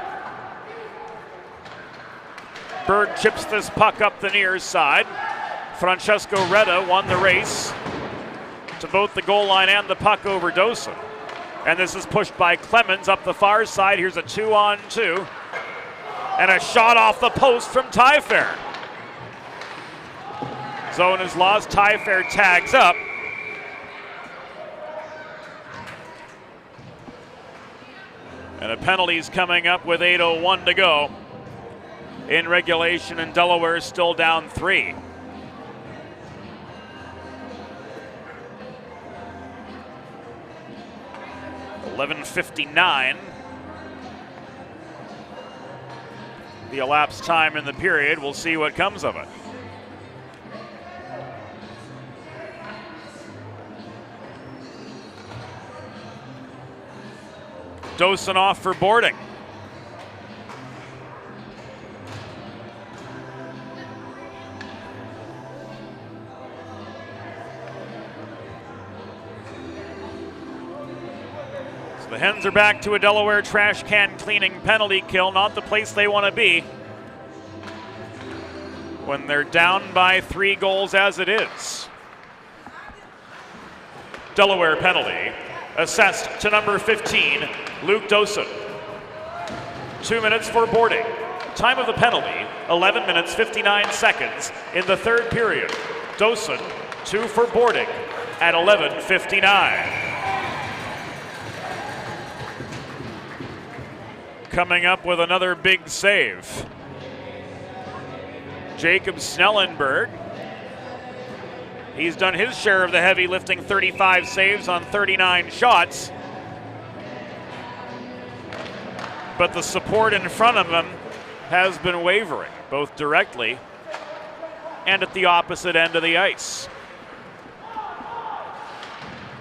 Berg chips this puck up the near side. Francesco Retta won the race to both the goal line and the puck over Dosen. And this is pushed by Clemens up the far side. Here's a 2-on-2. And a shot off the post from Tyfair. Zone is lost. Tyfair tags up. And a penalty's coming up with 8:01 to go in regulation, and Delaware is still down 3. .11:59. The elapsed time in the period. We'll see what comes of it. Dosen off for boarding. So the Hens are back to a Delaware trash can cleaning penalty kill, not the place they want to be when they're down by 3 goals as it is. Delaware penalty assessed to number 15, Luke Dosen. 2 minutes for boarding. Time of the penalty, 11 minutes 59 seconds in the third period. Dosen, 2 for boarding at 11:59. Coming up with another big save, Jacob Snellenberg. He's done his share of the heavy lifting, 35 saves on 39 shots. But the support in front of him has been wavering, both directly and at the opposite end of the ice.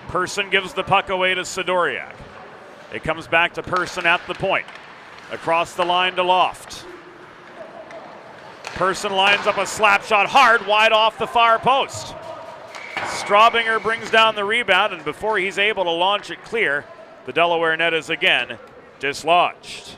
Person gives the puck away to Sidoriak. It comes back to Person at the point. Across the line to Loft. Person lines up a slap shot hard, wide off the far post. Straubinger brings down the rebound, and before he's able to launch it clear, the Delaware net is again dislodged.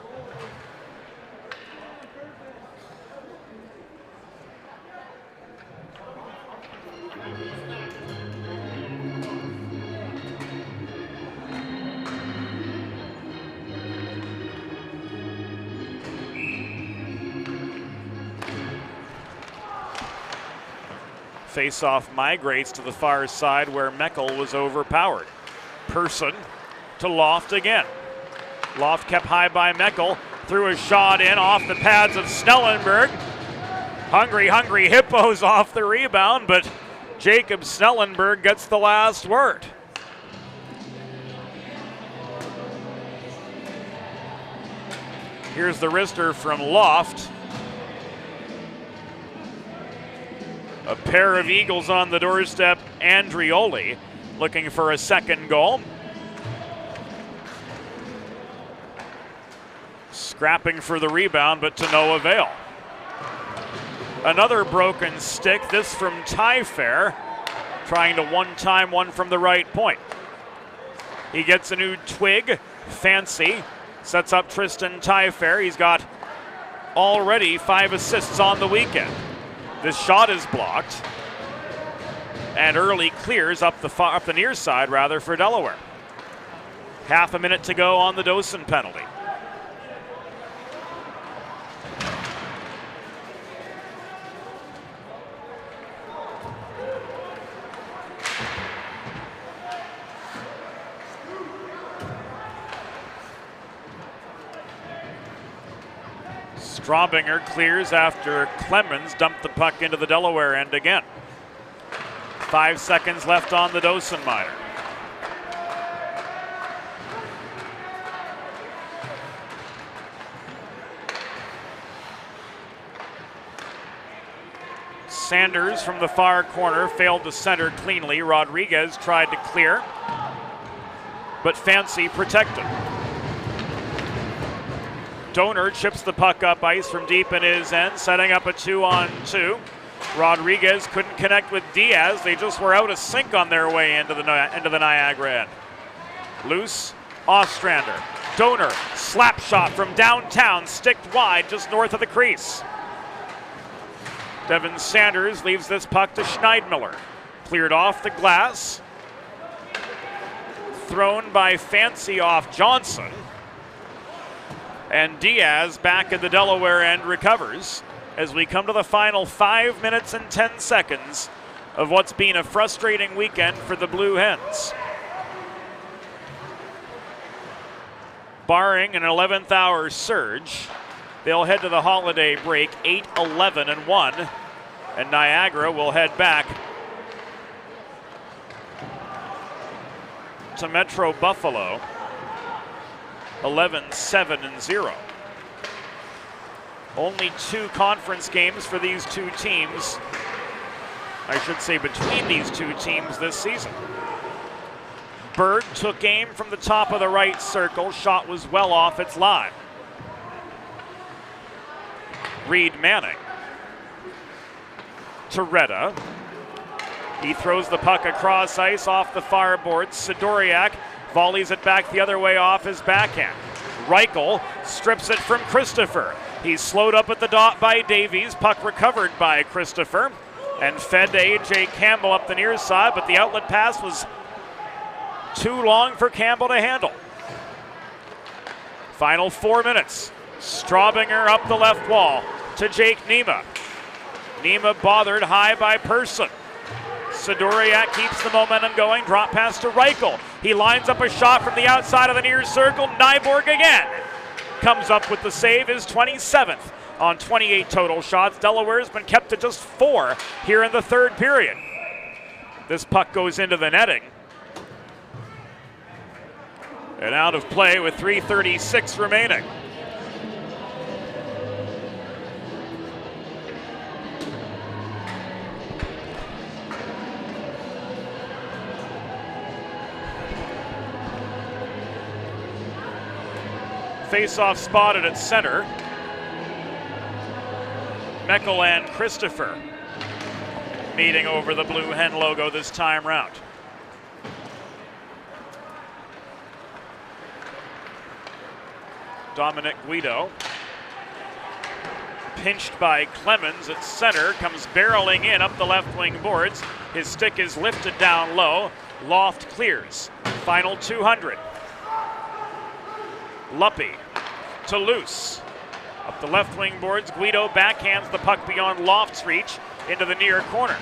Face-off migrates to the far side where Meckel was overpowered. Person to Loft again. Loft kept high by Meckel, threw a shot in off the pads of Snellenberg. Hungry Hippos off the rebound, but Jacob Snellenberg gets the last word. Here's the wrister from Loft. A pair of Eagles on the doorstep. Andrioli looking for a second goal. Scrapping for the rebound, but to no avail. Another broken stick, this from Tyfair, trying to one-time one from the right point. He gets a new twig. Fancy sets up Tristan Tyfair. He's got already 5 assists on the weekend. This shot is blocked, and Early clears up the near side rather for Delaware. Half a minute to go on the Dosen penalty. Straubinger clears after Clemens dumped the puck into the Delaware end again. 5 seconds left on the Dosen minor. Sanders from the far corner failed to center cleanly. Rodriguez tried to clear, but Fancy protected. Donor chips the puck up ice from deep in his end, setting up a 2-on-2. Rodriguez couldn't connect with Diaz. They just were out of sync on their way into the Niagara end. Loose, Ostrander. Donor, slap shot from downtown, sticked wide just north of the crease. Devin Sanders leaves this puck to Schneidmiller. Cleared off the glass. Thrown by Fancy off Johnson. And Diaz back at the Delaware end recovers as we come to the final 5 minutes and 10 seconds of what's been a frustrating weekend for the Blue Hens. Barring an 11th hour surge, they'll head to the holiday break 8-11-1, and Niagara will head back to Metro Buffalo 11-7-0. Only 2 conference games for these two teams, I should say between these two teams this season. Berg took aim from the top of the right circle. Shot was well off its line. Reed Manning to Retta. He throws the puck across ice off the far boards. Sidoriak volleys it back the other way off his backhand. Reichel strips it from Christopher. He's slowed up at the dot by Davies. Puck recovered by Christopher and fed to A.J. Campbell up the near side, but the outlet pass was too long for Campbell to handle. Final 4 minutes. Straubinger up the left wall to Jake Nema. Nema bothered high by Persson. Sidoriak keeps the momentum going. Drop pass to Reichel. He lines up a shot from the outside of the near circle. Nyborg again comes up with the save, his 27th on 28 total shots. Delaware's been kept to just 4 here in the third period. This puck goes into the netting. And out of play with 3:36 remaining. Face-off spotted at center. Meckel and Christopher meeting over the Blue Hen logo this time round. Dominic Guido, pinched by Clemens at center, comes barreling in up the left wing boards. His stick is lifted down low. Loft clears. Final 200. Luppy to Luce. Up the left wing boards, Guido backhands the puck beyond Loft's reach into the near corner.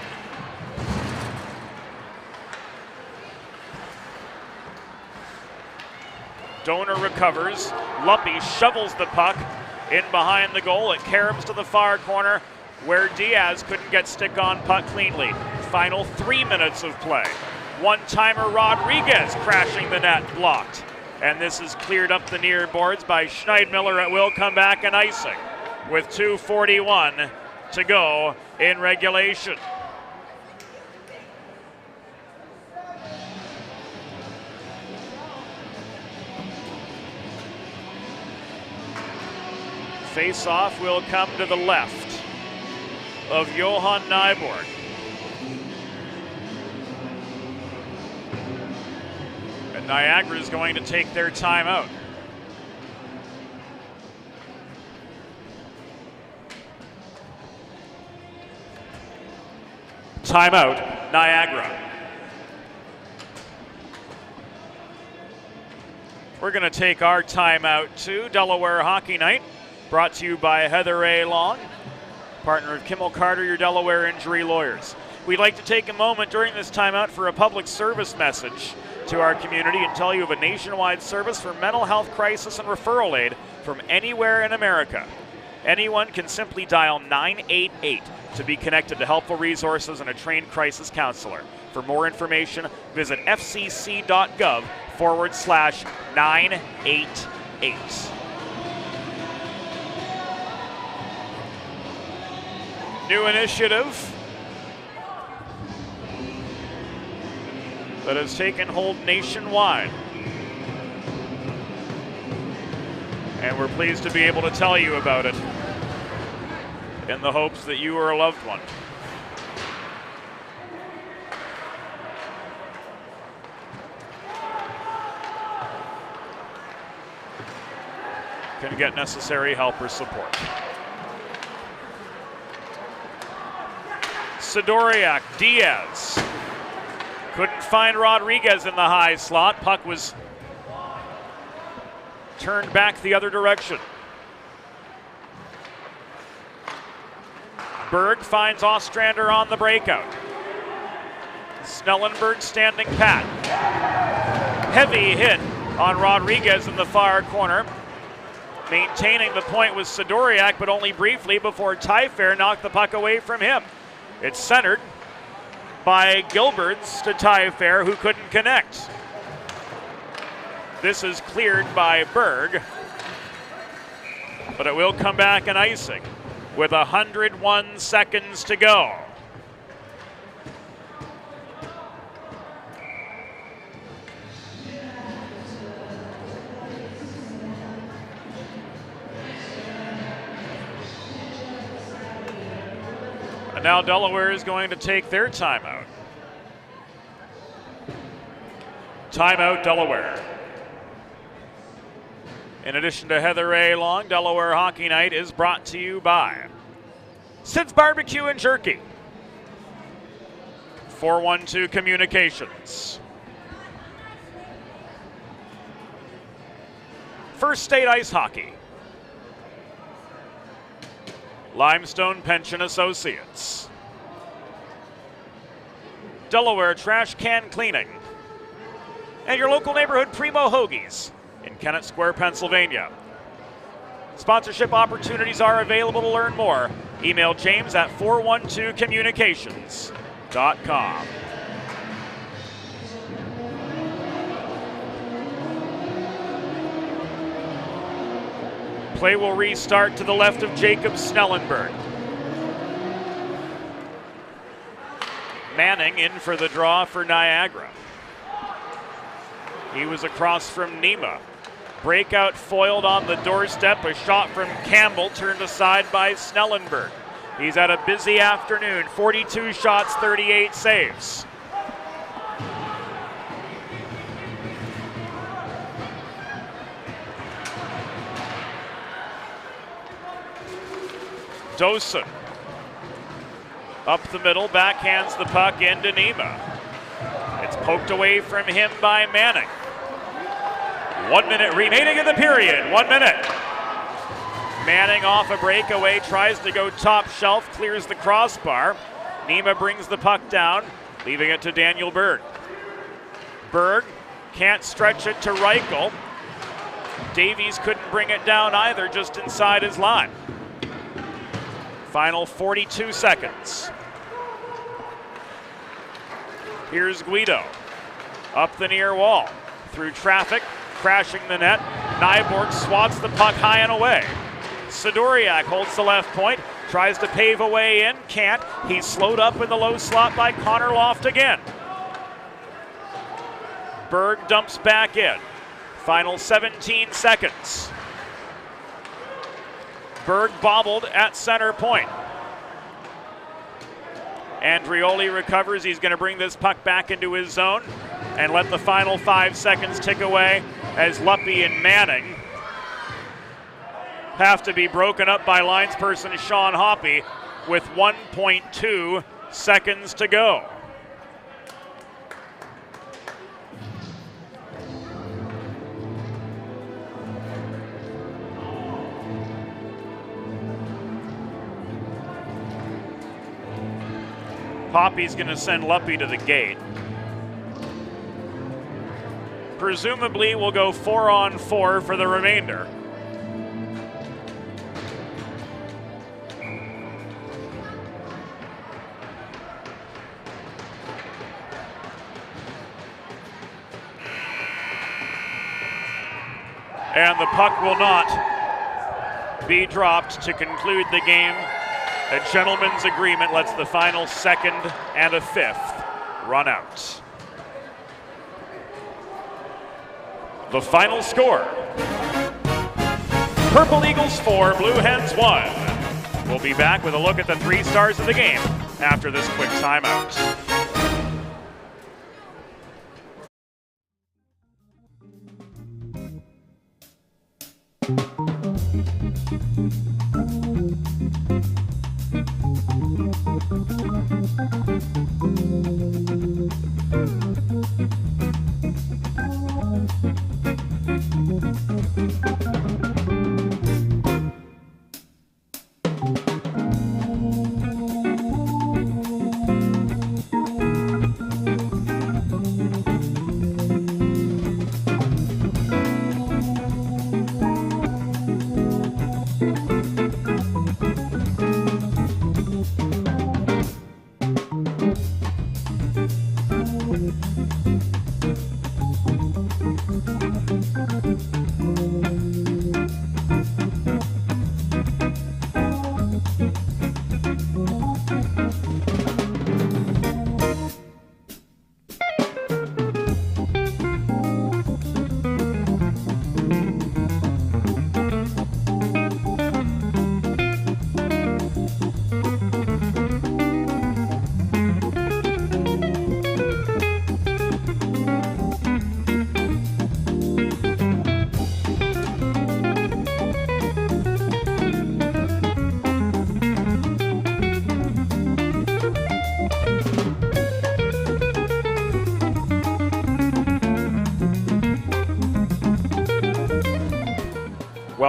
Donor recovers. Luppy shovels the puck in behind the goal. It caroms to the far corner where Diaz couldn't get stick on puck cleanly. Final 3 minutes of play. One-timer Rodriguez crashing the net, blocked. And this is cleared up the near boards by Schneidmiller. It will come back and icing with 2:41 to go in regulation. Face-off will come to the left of Johan Nyborg. And Niagara is going to take their timeout. Timeout, Niagara. We're going to take our timeout to Delaware Hockey Night. Brought to you by Heather A. Long, partner of Kimmel Carter, your Delaware injury lawyers. We'd like to take a moment during this timeout for a public service message to our community and tell you of a nationwide service for mental health crisis and referral aid from anywhere in America. Anyone can simply dial 988 to be connected to helpful resources and a trained crisis counselor. For more information, visit fcc.gov/988. New initiative that has taken hold nationwide. And we're pleased to be able to tell you about it in the hopes that you or a loved one can get necessary help or support. Sidoriak, Diaz. Couldn't find Rodriguez in the high slot. Puck was turned back the other direction. Berg finds Ostrander on the breakout. Snellenberg standing pat. Heavy hit on Rodriguez in the far corner. Maintaining the point was Sidoriak, but only briefly before Tyfair knocked the puck away from him. It's centered by Gilberts to Tyfair, who couldn't connect. This is cleared by Berg, but it will come back and icing with 101 seconds to go. And now Delaware is going to take their timeout. Timeout, Delaware. In addition to Heather A. Long, Delaware Hockey Night is brought to you by Sid's Barbecue and Jerky, 412 Communications, First State Ice Hockey, Limestone Pension Associates, Delaware Trash Can Cleaning, and your local neighborhood Primo Hoagies in Kennett Square, Pennsylvania. Sponsorship opportunities are available. To learn more, email James at 412communications.com. Play will restart to the left of Jacob Snellenberg. Manning in for the draw for Niagara. He was across from Nema. Breakout foiled on the doorstep. A shot from Campbell turned aside by Snellenberg. He's had a busy afternoon. 42 shots, 38 saves. Dosen up the middle, backhands the puck into Nema. It's poked away from him by Manning. 1 minute remaining in the period. 1 minute. Manning off a breakaway, tries to go top shelf, clears the crossbar. Nema brings the puck down, leaving it to Daniel Berg. Berg can't stretch it to Reichel. Davies couldn't bring it down either, just inside his line. Final 42 seconds. Here's Guido. Up the near wall. Through traffic, crashing the net. Nyborg swats the puck high and away. Sidoriak holds the left point. Tries to pave a way in. Can't. He's slowed up in the low slot by Connor Loft again. Berg dumps back in. Final 17 seconds. Berg bobbled at center point. Andrioli recovers. He's going to bring this puck back into his zone and let the final 5 seconds tick away as Luppy and Manning have to be broken up by linesperson Sean Hoppy with 1.2 seconds to go. Hoppy's going to send Luppy to the gate. Presumably we'll go 4-on-4 for the remainder. And the puck will not be dropped to conclude the game. A gentleman's agreement lets the final second and a fifth run out. The final score: Purple Eagles 4, Blue Hens 1. We'll be back with a look at the 3 stars of the game after this quick timeout.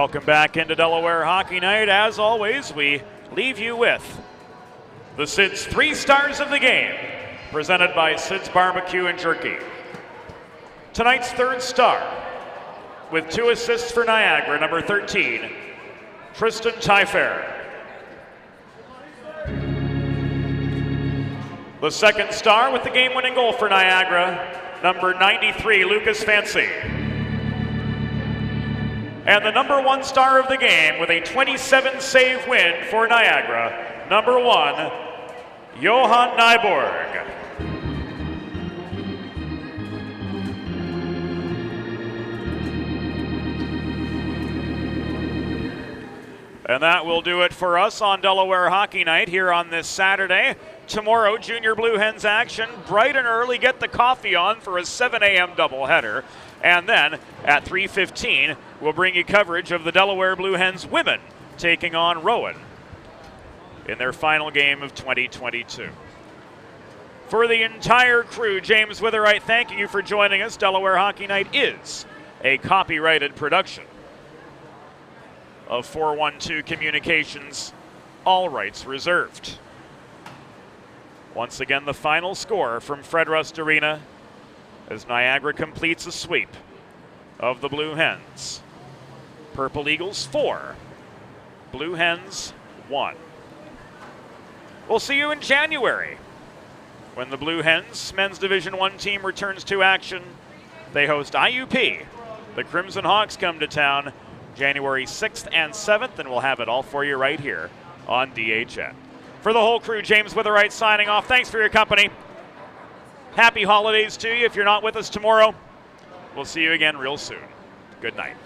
Welcome back into Delaware Hockey Night. As always, we leave you with the Sid's 3 stars of the game, presented by Sid's Barbecue and Jerky. Tonight's 3rd star, with 2 assists for Niagara, number 13, Tristan Tyfair. The 2nd star with the game-winning goal for Niagara, number 93, Lucas Fancy. And the number 1 star of the game with a 27-save win for Niagara, number 1, Johan Nyborg. And that will do it for us on Delaware Hockey Night here on this Saturday. Tomorrow, Junior Blue Hens action, bright and early. Get the coffee on for a 7 a.m. doubleheader. And then at 3:15, we'll bring you coverage of the Delaware Blue Hens women taking on Rowan in their final game of 2022. For the entire crew, James Witherite, thanking you for joining us. Delaware Hockey Night is a copyrighted production of 412 Communications, all rights reserved. Once again, the final score from Fred Rust Arena as Niagara completes a sweep of the Blue Hens. Purple Eagles 4, Blue Hens 1. We'll see you in January when the Blue Hens men's Division I team returns to action. They host IUP. The Crimson Hawks come to town January 6th and 7th, and we'll have it all for you right here on DHN. For the whole crew, James Witherite signing off. Thanks for your company. Happy holidays to you if you're not with us tomorrow. We'll see you again real soon. Good night.